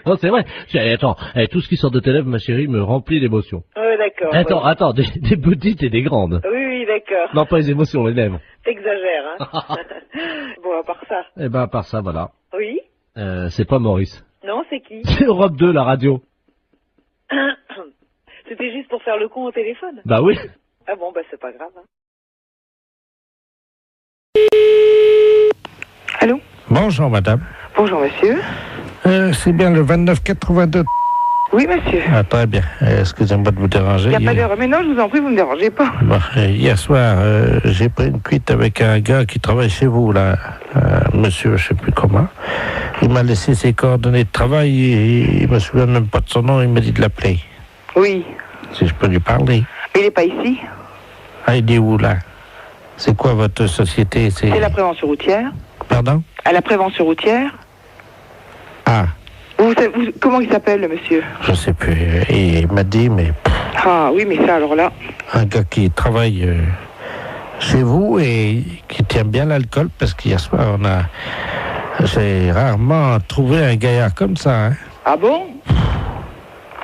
Non, c'est vrai. Attends, tout ce qui sort de tes lèvres, ma chérie, me remplit d'émotions. Oui, d'accord. Attends, des petites et des grandes. Oui, oui, d'accord. Non, pas les émotions, les lèvres. T'exagères, hein. Bon, à part ça. Eh ben, à part ça, voilà. Oui. C'est pas Maurice. Non, c'est qui? C'est Europe 2, la radio. C'était juste pour faire le con au téléphone? Bah oui. Ah bon, bah c'est pas grave, hein. Allô? Bonjour, madame. Bonjour, monsieur. C'est bien le 2982. Oui, monsieur. Ah, très bien. Excusez-moi de vous déranger. Il n'y a pas d'heure. Mais non, je vous en prie, vous ne me dérangez pas. Bon, hier soir, j'ai pris une cuite avec un gars qui travaille chez vous, là. Monsieur, je sais plus comment. Il m'a laissé ses coordonnées de travail et il me souvient même pas de son nom. Il m'a dit de l'appeler. Oui. Si je peux lui parler. Il n'est pas ici. Ah, il est où, là? C'est quoi votre société? C'est la prévention routière. Pardon? À la prévention routière. Ah. Comment il s'appelle, le monsieur? Je sais plus. Et il m'a dit, mais... Ah oui, mais ça, alors là... Un gars qui travaille chez vous et qui tient bien l'alcool, parce qu'hier soir, j'ai rarement trouvé un gaillard comme ça, hein. Ah bon?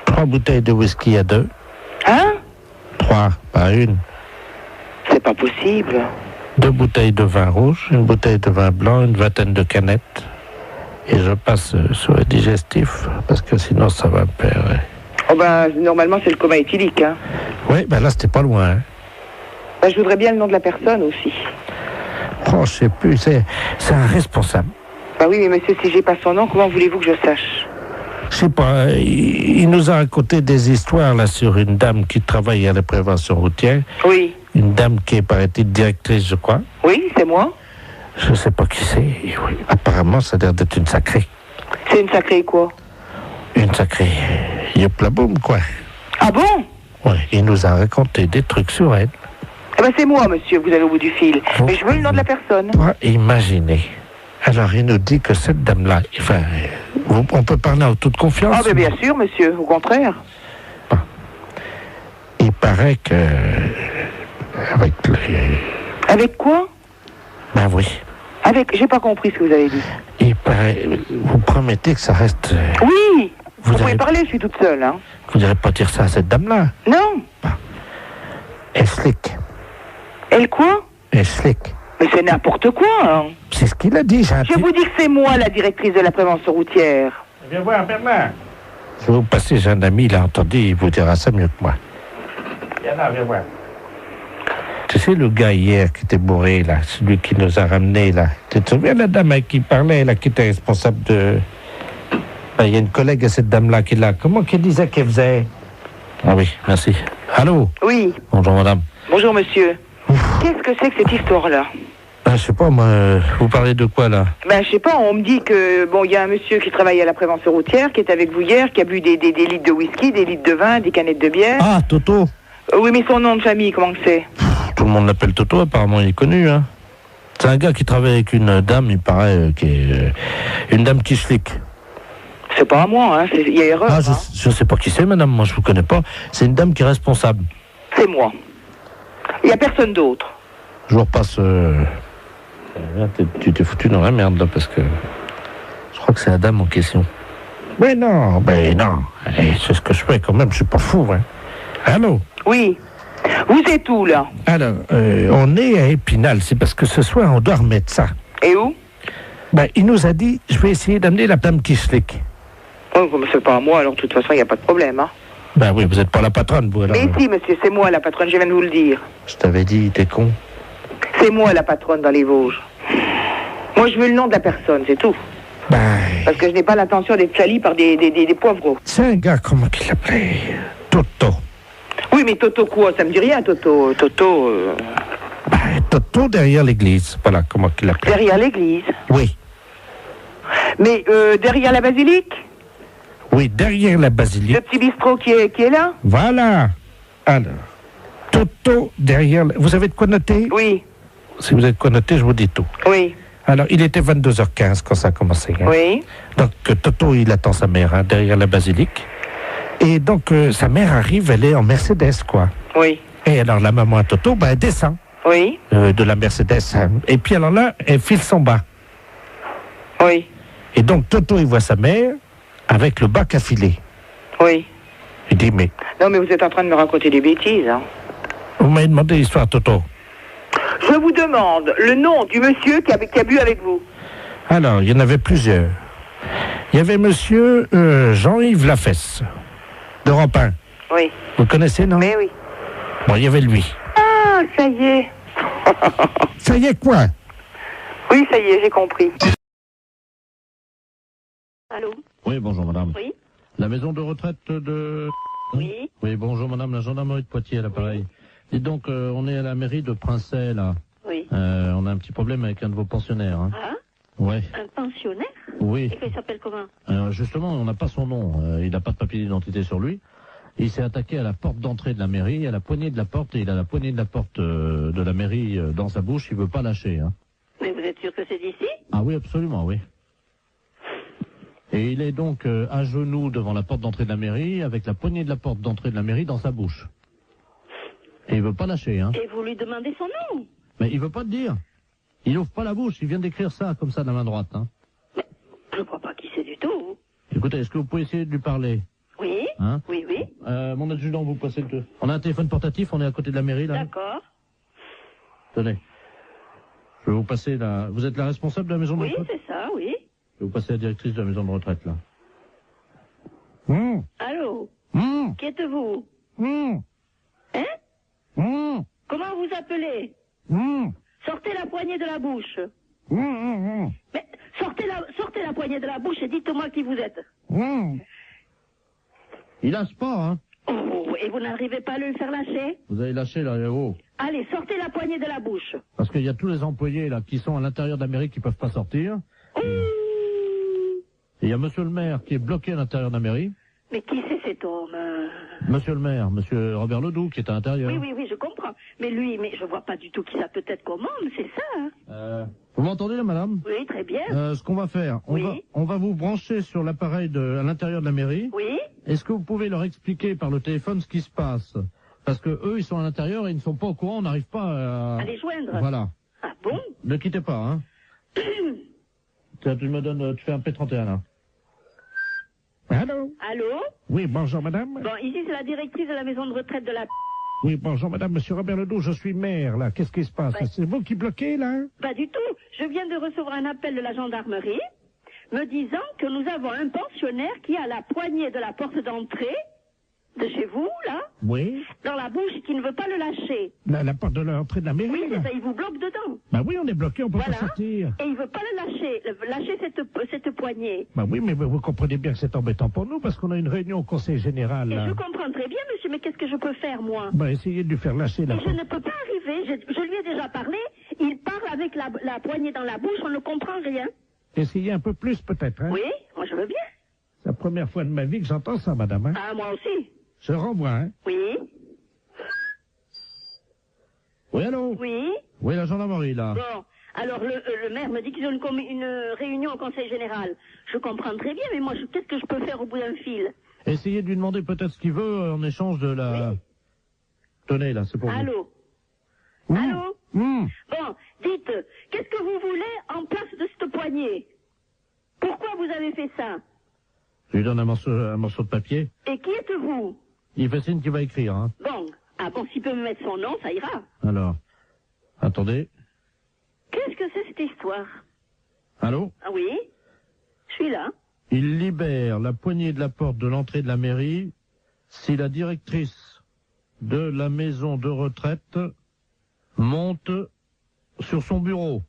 3 bouteilles de whisky à 2. Hein? 3, pas une. C'est pas possible. 2 bouteilles de vin rouge, une bouteille de vin blanc, une vingtaine de canettes. Et je passe sur le digestif, parce que sinon ça va me perdre. Oh ben, normalement c'est le coma éthylique, hein. Oui, ben là c'était pas loin, hein. Ben, je voudrais bien le nom de la personne aussi. Oh, je sais plus, c'est un responsable. Bah oui, mais monsieur, si j'ai pas son nom, comment voulez-vous que je sache? Je sais pas, il nous a raconté des histoires là sur une dame qui travaille à la prévention routière. Oui. Une dame qui est, paraît-il, directrice, je crois. Oui, c'est moi. Je sais pas qui c'est. Oui. Apparemment, ça a l'air d'être une sacrée. C'est une sacrée quoi? Une sacrée yoplaboum, quoi. Ah bon? Oui, il nous a raconté des trucs sur elle. Eh ben c'est moi, monsieur, vous allez au bout du fil. Mais je veux le nom de la personne. Imaginez. Alors, il nous dit que cette dame-là, enfin, on peut parler en toute confiance. Ah, ben bien sûr, monsieur, au contraire. Bon. Il paraît que... Avec quoi? Ben oui. Avec... J'ai pas compris ce que vous avez dit. Il paraît... Vous promettez que ça reste... Oui. Vous pouvez parler, je suis toute seule, hein. Vous n'allez pas dire ça à cette dame-là? Non. Bon. Elle slick. Elle quoi? Elle slick. Mais c'est n'importe quoi, hein. C'est ce qu'il a dit, Je vous dis que c'est moi, la directrice de la prévention routière. Viens voir, Bernard. Je vais vous passer, j'ai un ami, il a entendu, il vous dira ça mieux que moi. Viens là, viens voir. Tu sais, le gars hier qui était bourré, là, celui qui nous a ramenés, là. Tu te souviens, la dame avec qui parlait, là, qui était responsable Il y a une collègue à cette dame-là qui est là. Comment qu'elle disait qu'elle faisait? Ah oui, merci. Allô? Oui. Bonjour madame. Bonjour monsieur. Qu'est-ce que c'est que cette histoire-là? Je sais pas, moi, vous parlez de quoi là? Ben, je sais pas, on me dit que, bon, il y a un monsieur qui travaille à la prévention routière, qui est avec vous hier, qui a bu des litres de whisky, des litres de vin, des canettes de bière. Ah, Toto. Oui, mais son nom de famille, comment que c'est? Tout le monde l'appelle Toto, apparemment il est connu, hein. C'est un gars qui travaille avec une dame, il paraît, qui est une dame qui schlick. C'est pas à moi, hein, il y a erreur. Ah, je sais pas qui c'est, madame, moi je vous connais pas. C'est une dame qui est responsable. C'est moi. Il y a personne d'autre. Je vous repasse... Tu t'es foutu dans la merde, là, parce que... Je crois que c'est la dame en question. Mais non. C'est ce que je fais quand même, je suis pas fou, hein. Allô? Oui. Vous êtes où, là? Alors, on est à Épinal, c'est parce que ce soir, on doit remettre ça. Et où? Il nous a dit, je vais essayer d'amener la dame qui schlick. Oh, comme c'est pas à moi, alors de toute façon, il n'y a pas de problème, hein. Oui, vous n'êtes pas la patronne, vous, alors. Mais si, monsieur, c'est moi la patronne, je viens de vous le dire. Je t'avais dit, t'es con. C'est moi la patronne dans les Vosges. Moi, je veux le nom de la personne, c'est tout. Parce que je n'ai pas l'intention d'être salie par des poivreaux. C'est un gars, comment qu'il l'appelait? Toto. Oui, mais Toto quoi? Ça me dit rien, Toto. Toto derrière l'église. Voilà, comment qu'il l'appelait. Derrière l'église? Oui. Mais derrière la basilique? Oui, derrière la basilique. Le petit bistrot qui est là? Voilà. Alors, Toto derrière... Vous avez de quoi noter? Oui. Si vous avez de quoi noter, je vous dis tout. Oui. Alors, il était 22h15 quand ça a commencé. Hein. Oui. Donc, Toto, il attend sa mère derrière la basilique. Et donc, sa mère arrive, elle est en Mercedes, quoi. Oui. Et alors, la maman à Toto, elle descend. Oui. De la Mercedes. Hein. Et puis, alors là, elle file son bas. Oui. Et donc, Toto, il voit sa mère avec le bac à filer. Oui. Il dit, mais... Non, mais vous êtes en train de me raconter des bêtises, hein. Vous m'avez demandé l'histoire, Toto. Je vous demande le nom du monsieur qui a bu avec vous. Alors, il y en avait plusieurs. Il y avait monsieur Jean-Yves Lafesse, d'Europe 1. Oui. Vous le connaissez, non? Mais oui. Bon, il y avait lui. Ah, ça y est. Ça y est quoi? Oui, ça y est, j'ai compris. Allô? Oui, bonjour madame. Oui. La maison de retraite de... Oui. Oui, bonjour madame, la gendarmerie de Poitiers à l'appareil. Et donc, on est à la mairie de Princey, là. Oui. On a un petit problème avec un de vos pensionnaires. Hein. Ah? Ouais. Un pensionnaire? Oui. Et il s'appelle comment? Justement, on n'a pas son nom. Il n'a pas de papier d'identité sur lui. Il s'est attaqué à la porte d'entrée de la mairie, à la poignée de la porte, et il a la poignée de la porte de la mairie dans sa bouche. Il veut pas lâcher. Hein. Mais vous êtes sûr que c'est d'ici? Ah oui, absolument, oui. Et il est donc à genoux devant la porte d'entrée de la mairie, avec la poignée de la porte d'entrée de la mairie dans sa bouche. Et il veut pas lâcher, hein. Et vous lui demandez son nom? Mais il veut pas te dire. Il ouvre pas la bouche, il vient d'écrire ça, comme ça, de la main droite, hein. Mais je ne crois pas qui c'est du tout. Écoutez, est-ce que vous pouvez essayer de lui parler? Oui. Hein? Oui, oui. Mon adjudant, vous passez le... On a un téléphone portatif, on est à côté de la mairie, là. D'accord. Tenez. Je vais vous passer la... Vous êtes la responsable de la maison de Oui, retraite? c'est ça, oui. Je vais vous passer la directrice de la maison de retraite, là. Allô? Qui êtes-vous? Hein? Comment vous appelez? Sortez la poignée de la bouche. Mais sortez la poignée de la bouche et dites-moi qui vous êtes. Il lâche pas, hein. Oh, et vous n'arrivez pas à le faire lâcher? Vous avez lâché, là, haut. Allez, sortez la poignée de la bouche. Parce qu'il y a tous les employés, là, qui sont à l'intérieur de la mairie qui peuvent pas sortir. Et il y a monsieur le maire qui est bloqué à l'intérieur de la mairie. Mais qui c'est cet homme? Monsieur le maire, monsieur Robert Ledoux, qui est à l'intérieur. Oui, je comprends. Mais lui, je vois pas du tout qui ça peut être comme homme, c'est ça, hein? Vous m'entendez, là, madame? Oui, très bien. Ce qu'on va faire, on va vous brancher sur l'appareil à l'intérieur de la mairie. Oui. Est-ce que vous pouvez leur expliquer par le téléphone ce qui se passe? Parce que eux, ils sont à l'intérieur et ils ne sont pas au courant, on n'arrive pas à les joindre. Voilà. Ah bon? Ne quittez pas, hein. Tu fais un P31, là. Allô? Allô? Oui, bonjour madame. Bon, ici c'est la directrice de la maison de retraite de la... Oui, bonjour madame, monsieur Robert Ledoux, je suis maire, là. Qu'est-ce qui se passe? Ouais. C'est vous qui bloquez, là? Pas du tout. Je viens de recevoir un appel de la gendarmerie me disant que nous avons un pensionnaire qui a la poignée de la porte d'entrée de chez vous, là, Oui. dans la bouche, qui ne veut pas le lâcher. La porte de l'entrée de la mairie, Oui, là. c'est ça, il vous bloque dedans. Bah oui, on est bloqué, on peut Voilà. pas sortir. Et il veut pas le lâcher, lâcher cette poignée. Bah oui, mais vous comprenez bien que c'est embêtant pour nous, parce qu'on a une réunion au conseil général, Et là. je comprends très bien, monsieur, mais qu'est-ce que je peux faire, moi? Bah essayez de lui faire lâcher la Et je porte. ne peux pas arriver, je lui ai déjà parlé, il parle avec la poignée dans la bouche, on ne comprend rien. Essayez un peu plus, peut-être, hein. Oui, moi je veux bien. C'est la première fois de ma vie que j'entends ça, madame, hein. Ah, moi aussi. Je renvoie, hein. Oui. Oui, allô? Oui. Oui, la gendarmerie, là. Bon, alors le maire me dit qu'ils ont une réunion au conseil général. Je comprends très bien, mais moi, qu'est-ce que je peux faire au bout d'un fil? Essayez de lui demander peut-être ce qu'il veut en échange de la... Oui. Tenez, là, c'est pour vous. Allô? Mmh. Allô? Mmh. Bon, dites, qu'est-ce que vous voulez en place de cette poignée? Pourquoi vous avez fait ça? Je lui donne un morceau de papier. Et qui êtes-vous? Il fait signe qu'il va écrire, hein. Bon, ah bon, s'il peut me mettre son nom, ça ira. Alors, attendez. Qu'est-ce que c'est cette histoire? Allô? Ah oui? Je suis là. Il libère la poignée de la porte de l'entrée de la mairie si la directrice de la maison de retraite monte sur son bureau.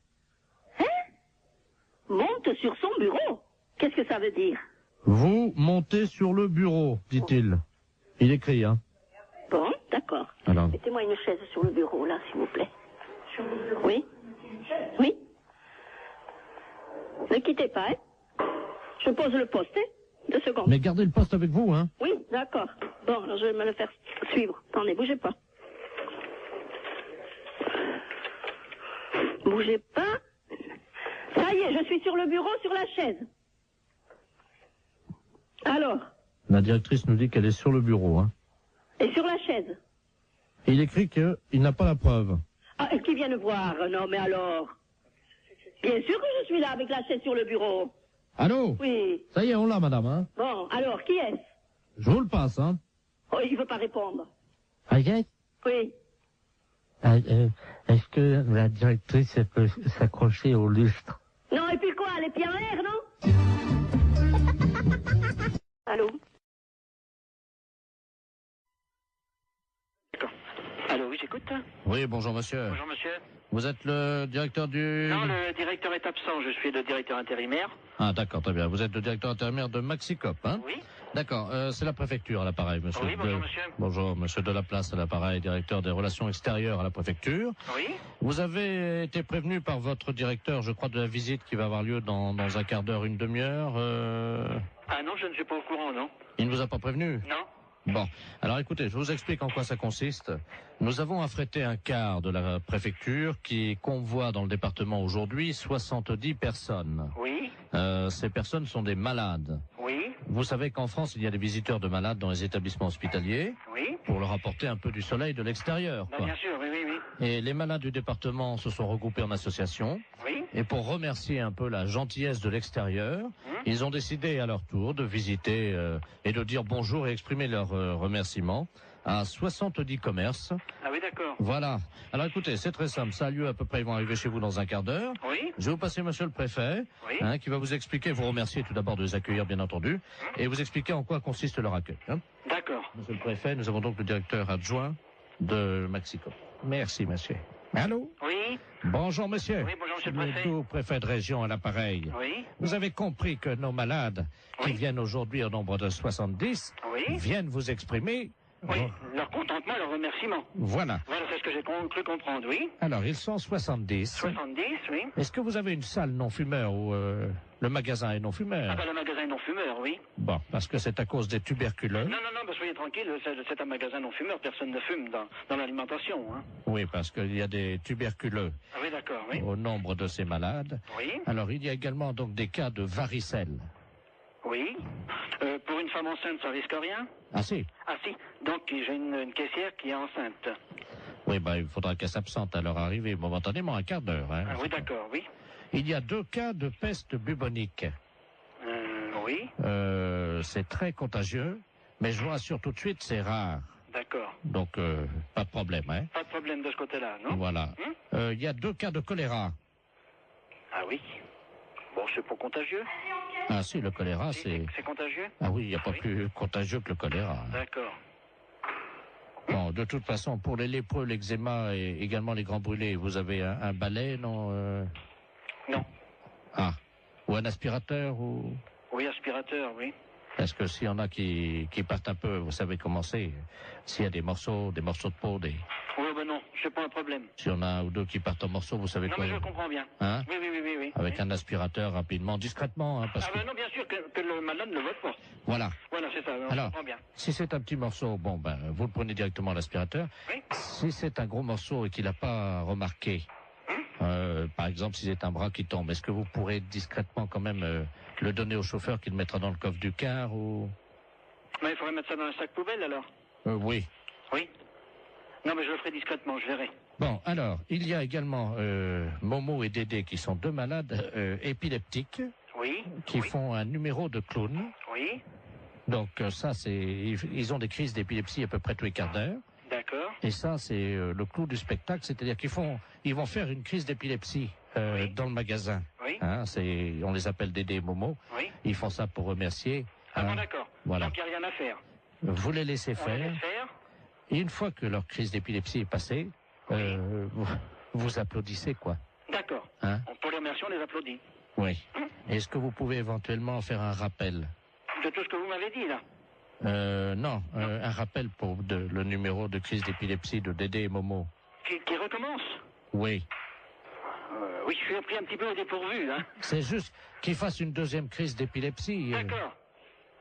Hein? Monte sur son bureau? Qu'est-ce que ça veut dire? Vous montez sur le bureau, dit-il. Il écrit, hein. Bon, d'accord. Alors. Mettez-moi une chaise sur le bureau, là, s'il vous plaît. Oui? Oui? Ne quittez pas, hein? Je pose le poste, hein? 2 secondes. Mais gardez le poste avec vous, hein. Oui, d'accord. Bon, alors je vais me le faire suivre. Attendez, bougez pas. Bougez pas. Ça y est, je suis sur le bureau, sur la chaise. Alors? La directrice nous dit qu'elle est sur le bureau, hein. Et sur la chaise? Et il écrit qu'il n'a pas la preuve. Ah, est-ce qu'ils viennent voir? Non, mais alors? Bien sûr que je suis là avec la chaise sur le bureau. Allô? Oui. Ça y est, on l'a, madame, hein. Bon, alors, qui est-ce? Je vous le passe, hein. Oh, il veut pas répondre. Agathe, Oui. est-ce que la directrice elle peut s'accrocher au lustre? Non, et puis quoi? Les pieds en l'air, non? Allô? Allô, oui, j'écoute. Oui, bonjour, monsieur. Bonjour, monsieur. Vous êtes le directeur du... Non, le directeur est absent, je suis le directeur intérimaire. Ah, d'accord, très bien. Vous êtes le directeur intérimaire de Maxicop, hein? Oui. D'accord, c'est la préfecture à l'appareil, monsieur. Oui, bonjour, monsieur. Bonjour, monsieur Delaplace à l'appareil, directeur des relations extérieures à la préfecture. Oui. Vous avez été prévenu par votre directeur, je crois, de la visite qui va avoir lieu dans un quart d'heure, une demi-heure. Ah non, je ne suis pas au courant, non. Il ne vous a pas prévenu? Non. Bon, alors écoutez, je vous explique en quoi ça consiste. Nous avons affrété un quart de la préfecture qui convoie dans le département aujourd'hui 70 personnes. Oui. Ces personnes sont des malades. Oui. Vous savez qu'en France, il y a des visiteurs de malades dans les établissements hospitaliers. Oui. Pour leur apporter un peu du soleil de l'extérieur. Bah, quoi. bien sûr, oui, oui, oui. Et les malades du département se sont regroupés en association. Oui. Et pour remercier un peu la gentillesse de l'extérieur, ils ont décidé à leur tour de visiter et de dire bonjour et exprimer leur remerciement à 70 commerces. Ah oui, d'accord. Voilà. Alors écoutez, c'est très simple. Ça a lieu à peu près, ils vont arriver chez vous dans un quart d'heure. Oui. Je vais vous passer monsieur le préfet, Oui. qui va vous expliquer, vous remercier tout d'abord de les accueillir, bien entendu, et vous expliquer en quoi consiste leur accueil. Hein. D'accord. Monsieur le préfet, nous avons donc le directeur adjoint de Maxicop. Merci, monsieur. Allô? Oui. Bonjour, monsieur. Oui, bonjour, monsieur le Le préfet. tout préfet de région à l'appareil. Oui. Vous avez compris que nos malades, qui viennent aujourd'hui au nombre de 70, Oui. viennent vous exprimer... Oui. Leur contentement, leur remerciement. Voilà. Voilà, c'est ce que j'ai cru comprendre, oui. Alors, ils sont 70. 70, oui. Est-ce que vous avez une salle non-fumeur où le magasin est non-fumeur? Ah ben, le magasin non-fumeur, oui. Bon, parce que c'est à cause des tuberculeux. Non, ben, soyez tranquille, c'est un magasin non-fumeur, personne ne fume dans l'alimentation, hein. Oui, parce qu'il y a des tuberculeux Ah oui, d'accord, oui. au nombre de ces malades. Oui. Alors, il y a également donc des cas de varicelle. Oui. Pour une femme enceinte, ça risque rien? Ah si? Ah si. Donc, j'ai une caissière qui est enceinte. Oui, il faudra qu'elle s'absente à leur arrivée momentanément, un quart d'heure. Hein, Ah oui, d'accord, oui. Il y a 2 cas de peste bubonique. Oui. C'est très contagieux, mais je vous rassure tout de suite, c'est rare. D'accord. Donc, pas de problème, hein. Pas de problème de ce côté-là, non? Voilà. Il y a 2 cas de choléra. Ah oui. Bon, c'est pas contagieux. Ah si, le choléra, c'est... C'est contagieux? Ah oui, il n'y a pas plus contagieux que le choléra. D'accord. Bon, de toute façon, pour les lépreux, l'eczéma et également les grands brûlés, vous avez un balai, non Non. Ah. Ou un aspirateur ou... Oui, aspirateur, oui. Est-ce que s'il y en a qui partent un peu, vous savez comment c'est? S'il y a des morceaux de peau, Oui, ben non, c'est pas un problème. S'il y en a un ou deux qui partent en morceaux, vous savez non, quoi? Non, mais je comprends bien. Hein? Oui. Avec un aspirateur, rapidement, discrètement, hein, parce que... non, bien sûr que le malade ne vote pas. Voilà. Voilà, c'est ça, je comprends bien. Si c'est un petit morceau, bon, ben, vous le prenez directement à l'aspirateur. Oui. Si c'est un gros morceau et qu'il n'a pas remarqué, par exemple, si c'est un bras qui tombe, est-ce que vous pourrez discrètement quand même le donner au chauffeur qui le mettra dans le coffre du car ou... Mais il faudrait mettre ça dans un sac poubelle, alors. Oui. Oui. Non, mais je le ferai discrètement, je verrai. Bon, alors, il y a également Momo et Dédé qui sont deux malades épileptiques. Oui. Qui font un numéro de clown. Oui. Donc ça, c'est... Ils ont des crises d'épilepsie à peu près tous les quarts d'heure. D'accord. Et ça, c'est le clou du spectacle, c'est-à-dire ils vont faire une crise d'épilepsie dans le magasin. Oui. Hein, on les appelle Dédé et Momo. Oui. Ils font ça pour remercier. Ah bon, d'accord. Voilà. Donc il n'y a rien à faire. Vous les laissez On faire. les laisse faire. Et une fois que leur crise d'épilepsie est passée, vous applaudissez, quoi. D'accord. Hein? Pour les remercier, on les applaudit. Oui. Est-ce que vous pouvez éventuellement faire un rappel? De tout ce que vous m'avez dit, là. Non, un rappel pour le numéro de crise d'épilepsie de Dédé et Momo. Qui recommence? Oui. Oui, je suis pris un petit peu au dépourvu, hein. C'est juste qu'ils fassent une deuxième crise d'épilepsie.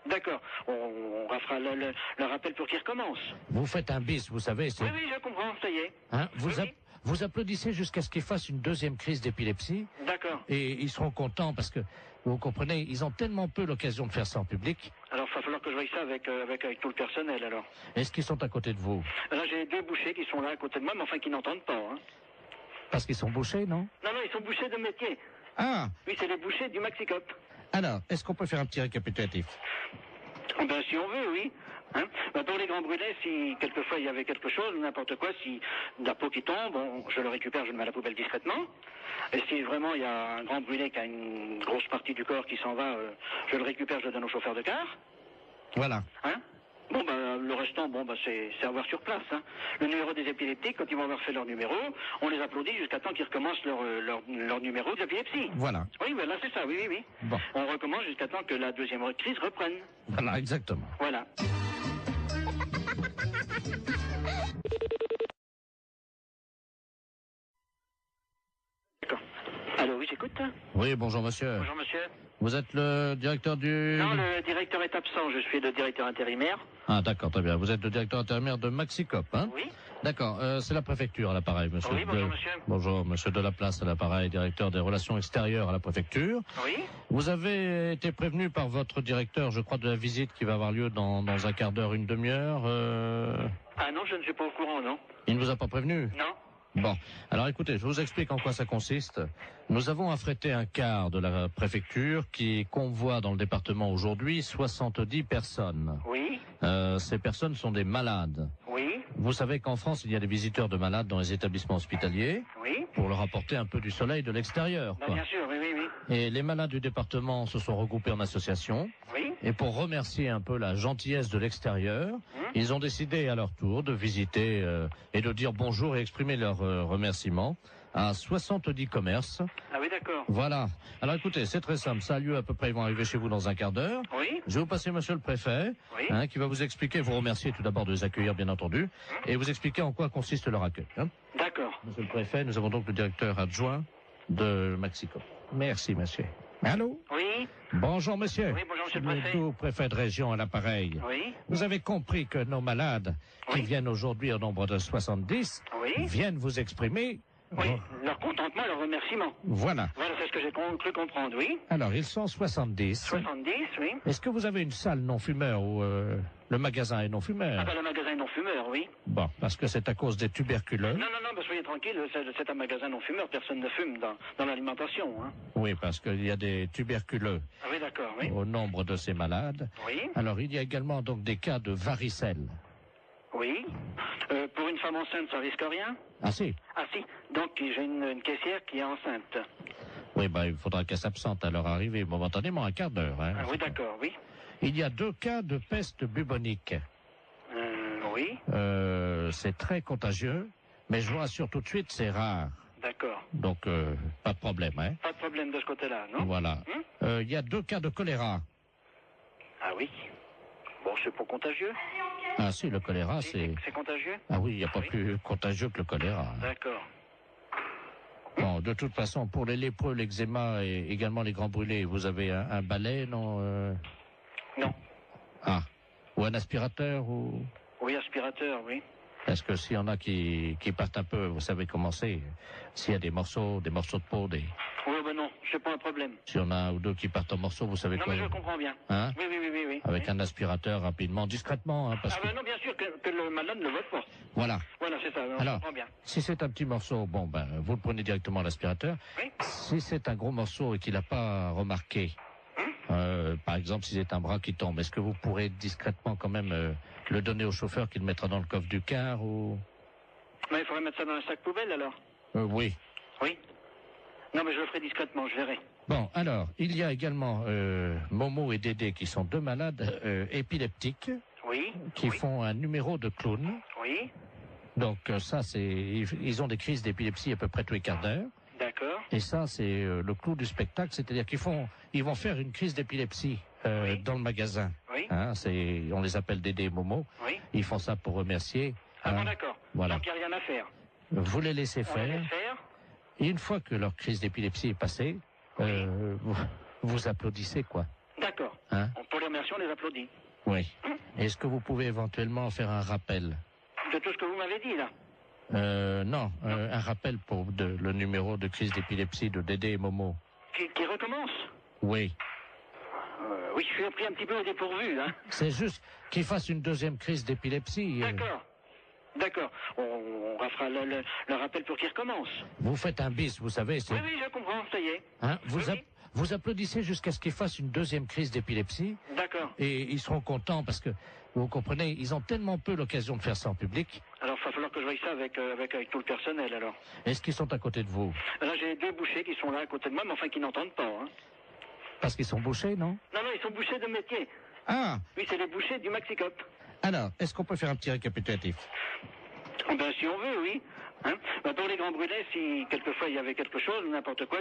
D'accord. On refera le rappel pour qu'il recommence. Vous faites un bis, vous savez. Oui, je comprends, ça y est. Hein, vous applaudissez jusqu'à ce qu'ils fassent une deuxième crise d'épilepsie. D'accord. Et ils seront contents parce que, vous comprenez, ils ont tellement peu l'occasion de faire ça en public. Alors, il va falloir que je voie ça avec tout le personnel, alors. Est-ce qu'ils sont à côté de vous? Là, j'ai deux bouchers qui sont là à côté de moi, mais enfin qui n'entendent pas, hein. Parce qu'ils sont bouchés, non? Non, ils sont bouchers de métier. Ah! Oui, c'est les bouchers du Maxicop. Alors, est-ce qu'on peut faire un petit récapitulatif? Ben, si on veut, oui. Hein? Ben, pour les grands brûlés, si quelquefois il y avait quelque chose, n'importe quoi, si de la peau qui tombe, je le récupère, je le mets à la poubelle discrètement. Et si vraiment il y a un grand brûlé qui a une grosse partie du corps qui s'en va, je le récupère, je le donne au chauffeur de car. Voilà. Hein? Bon, le restant, c'est à voir sur place, hein. Le numéro des épileptiques, quand ils vont avoir fait leur numéro, on les applaudit jusqu'à temps qu'ils recommencent leur numéro d'épilepsie. Voilà. Oui, là, c'est ça, oui. Bon. On recommence jusqu'à temps que la deuxième crise reprenne. Voilà, exactement. Voilà. D'accord. Allô, oui, j'écoute. Oui, bonjour monsieur. Bonjour monsieur. Vous êtes le directeur du... Non, le directeur est absent, je suis le directeur intérimaire. Ah d'accord, très bien. Vous êtes le directeur intérimaire de Maxicop, hein? Oui. D'accord, c'est la préfecture à l'appareil, monsieur. Oui, bonjour monsieur. Bonjour, monsieur Delaplace à l'appareil, directeur des relations extérieures à la préfecture. Oui. Vous avez été prévenu par votre directeur, je crois, de la visite qui va avoir lieu dans un quart d'heure, une demi-heure. Ah non, je ne suis pas au courant, non. Il ne vous a pas prévenu? Non. Bon, alors écoutez, je vous explique en quoi ça consiste. Nous avons affrété un car de la préfecture qui convoie dans le département aujourd'hui 70 personnes. Oui. Ces personnes sont des malades. Oui. Vous savez qu'en France, il y a des visiteurs de malades dans les établissements hospitaliers. Oui. Pour leur apporter un peu du soleil de l'extérieur. Bien sûr, oui. Et les malades du département se sont regroupés en association. Oui. Et pour remercier un peu la gentillesse de l'extérieur, ils ont décidé à leur tour de visiter et de dire bonjour et exprimer leur remerciement à 70 commerces. Ah oui, d'accord. Voilà. Alors écoutez, c'est très simple. Ça a lieu à peu près, ils vont arriver chez vous dans un quart d'heure. Oui. Je vais vous passer monsieur le préfet, qui va vous expliquer, vous remercier tout d'abord de les accueillir, bien entendu, et vous expliquer en quoi consiste leur accueil. Hein. D'accord. Monsieur le préfet, nous avons donc le directeur adjoint de Maxicop. Merci, monsieur. Allô? Oui. Bonjour, monsieur. Oui, bonjour, monsieur le préfet. Tout préfet de région à l'appareil. Oui. Vous avez compris que nos malades, qui viennent aujourd'hui au nombre de 70, viennent vous exprimer... leur contentement, leur remerciement. Voilà. Voilà, c'est ce que j'ai cru comprendre, oui. Alors, ils sont 70. 70, oui. Est-ce que vous avez une salle non-fumeur où le magasin est non-fumeur? Ah ben, le magasin est non-fumeur, oui. Bon, parce que c'est à cause des tuberculeux. Non, soyez tranquille, c'est un magasin non-fumeur, personne ne fume dans l'alimentation, hein. Oui, parce qu'il y a des tuberculeux. Ah oui, d'accord, oui. Au nombre de ces malades. Oui. Alors, il y a également donc des cas de varicelle. Oui. Pour une femme enceinte, ça risque rien? Ah si. Ah si. Donc j'ai une caissière qui est enceinte. Oui, il faudra qu'elle s'absente à leur arrivée momentanément, un quart d'heure. Hein, oui, d'accord, oui. Il y a 2 cas de peste bubonique. Oui. Oui. C'est très contagieux, mais je vous rassure tout de suite, c'est rare. D'accord. Donc, pas de problème, hein. Pas de problème de ce côté-là, non? Voilà. Il y a 2 cas de choléra. Ah oui. Bon, c'est pas contagieux. Ah si, le choléra, c'est... C'est contagieux? Ah oui, il n'y a pas plus contagieux que le choléra. D'accord. Bon, de toute façon, pour les lépreux, l'eczéma et également les grands brûlés, vous avez un balai, non Non. Ah. Ou un aspirateur, ou... Oui, aspirateur, oui. Parce que s'il y en a qui partent un peu, vous savez comment c'est. S'il y a des morceaux de peau, Oui, ben non, c'est pas un problème. S'il y en a un ou deux qui partent en morceaux, vous savez Non, quoi. mais je comprends bien. Hein? Oui. Avec un aspirateur, rapidement, discrètement, hein, parce Ah ben non, bien sûr que le malade ne vote pas. Voilà. Voilà, c'est ça, je Alors, comprends bien. si c'est un petit morceau, bon, ben, vous le prenez directement à l'aspirateur. Oui. Si c'est un gros morceau et qu'il n'a pas remarqué, par exemple, si c'est un bras qui tombe, est-ce que vous pourrez discrètement quand même le donner au chauffeur qui le mettra dans le coffre du car ou... Mais il faudrait mettre ça dans un sac poubelle, alors? Oui. Oui. Non, mais je le ferai discrètement, je verrai. Bon, alors, il y a également Momo et Dédé qui sont 2 malades épileptiques. Oui. Qui font un numéro de clown. Oui. Donc ça, c'est... Ils ont des crises d'épilepsie à peu près tous les quarts d'heure. D'accord. Et ça, c'est le clou du spectacle, c'est-à-dire ils vont faire une crise d'épilepsie dans le magasin. Oui. Hein, on les appelle Dédé et Momo. Oui. Ils font ça pour remercier. Ah bon, d'accord. Voilà. Donc il n'y a rien à faire. Vous les laissez On faire. les laisse faire. Et une fois que leur crise d'épilepsie est passée, vous applaudissez, quoi. D'accord. Hein? Pour les remercier, on les applaudit. Oui. Est-ce que vous pouvez éventuellement faire un rappel? De tout ce que vous m'avez dit, là? Non. Un rappel pour le numéro de crise d'épilepsie de Dédé et Momo. Qui recommence? Oui. Oui, je suis pris un petit peu au dépourvu, hein. C'est juste qu'ils fassent une 2e crise d'épilepsie. D'accord. On refera le rappel pour qu'il recommence. Vous faites un bis, vous savez. Oui, je comprends, ça y est. Hein, vous applaudissez jusqu'à ce qu'ils fassent une 2e crise d'épilepsie. D'accord. Et ils seront contents parce que, vous comprenez, ils ont tellement peu l'occasion de faire ça en public. Alors, il va falloir que je voie ça avec tout le personnel, alors. Est-ce qu'ils sont à côté de vous? Là, j'ai 2 bouchers qui sont là à côté de moi, mais enfin qui n'entendent pas, hein. Parce qu'ils sont bouchés, non? Non, ils sont bouchers de métier. Ah! Oui, c'est les bouchers du Maxicop. Alors, est-ce qu'on peut faire un petit récapitulatif? Ben, si on veut, oui. Hein? Ben, pour les grands brûlés, si quelquefois il y avait quelque chose, n'importe quoi,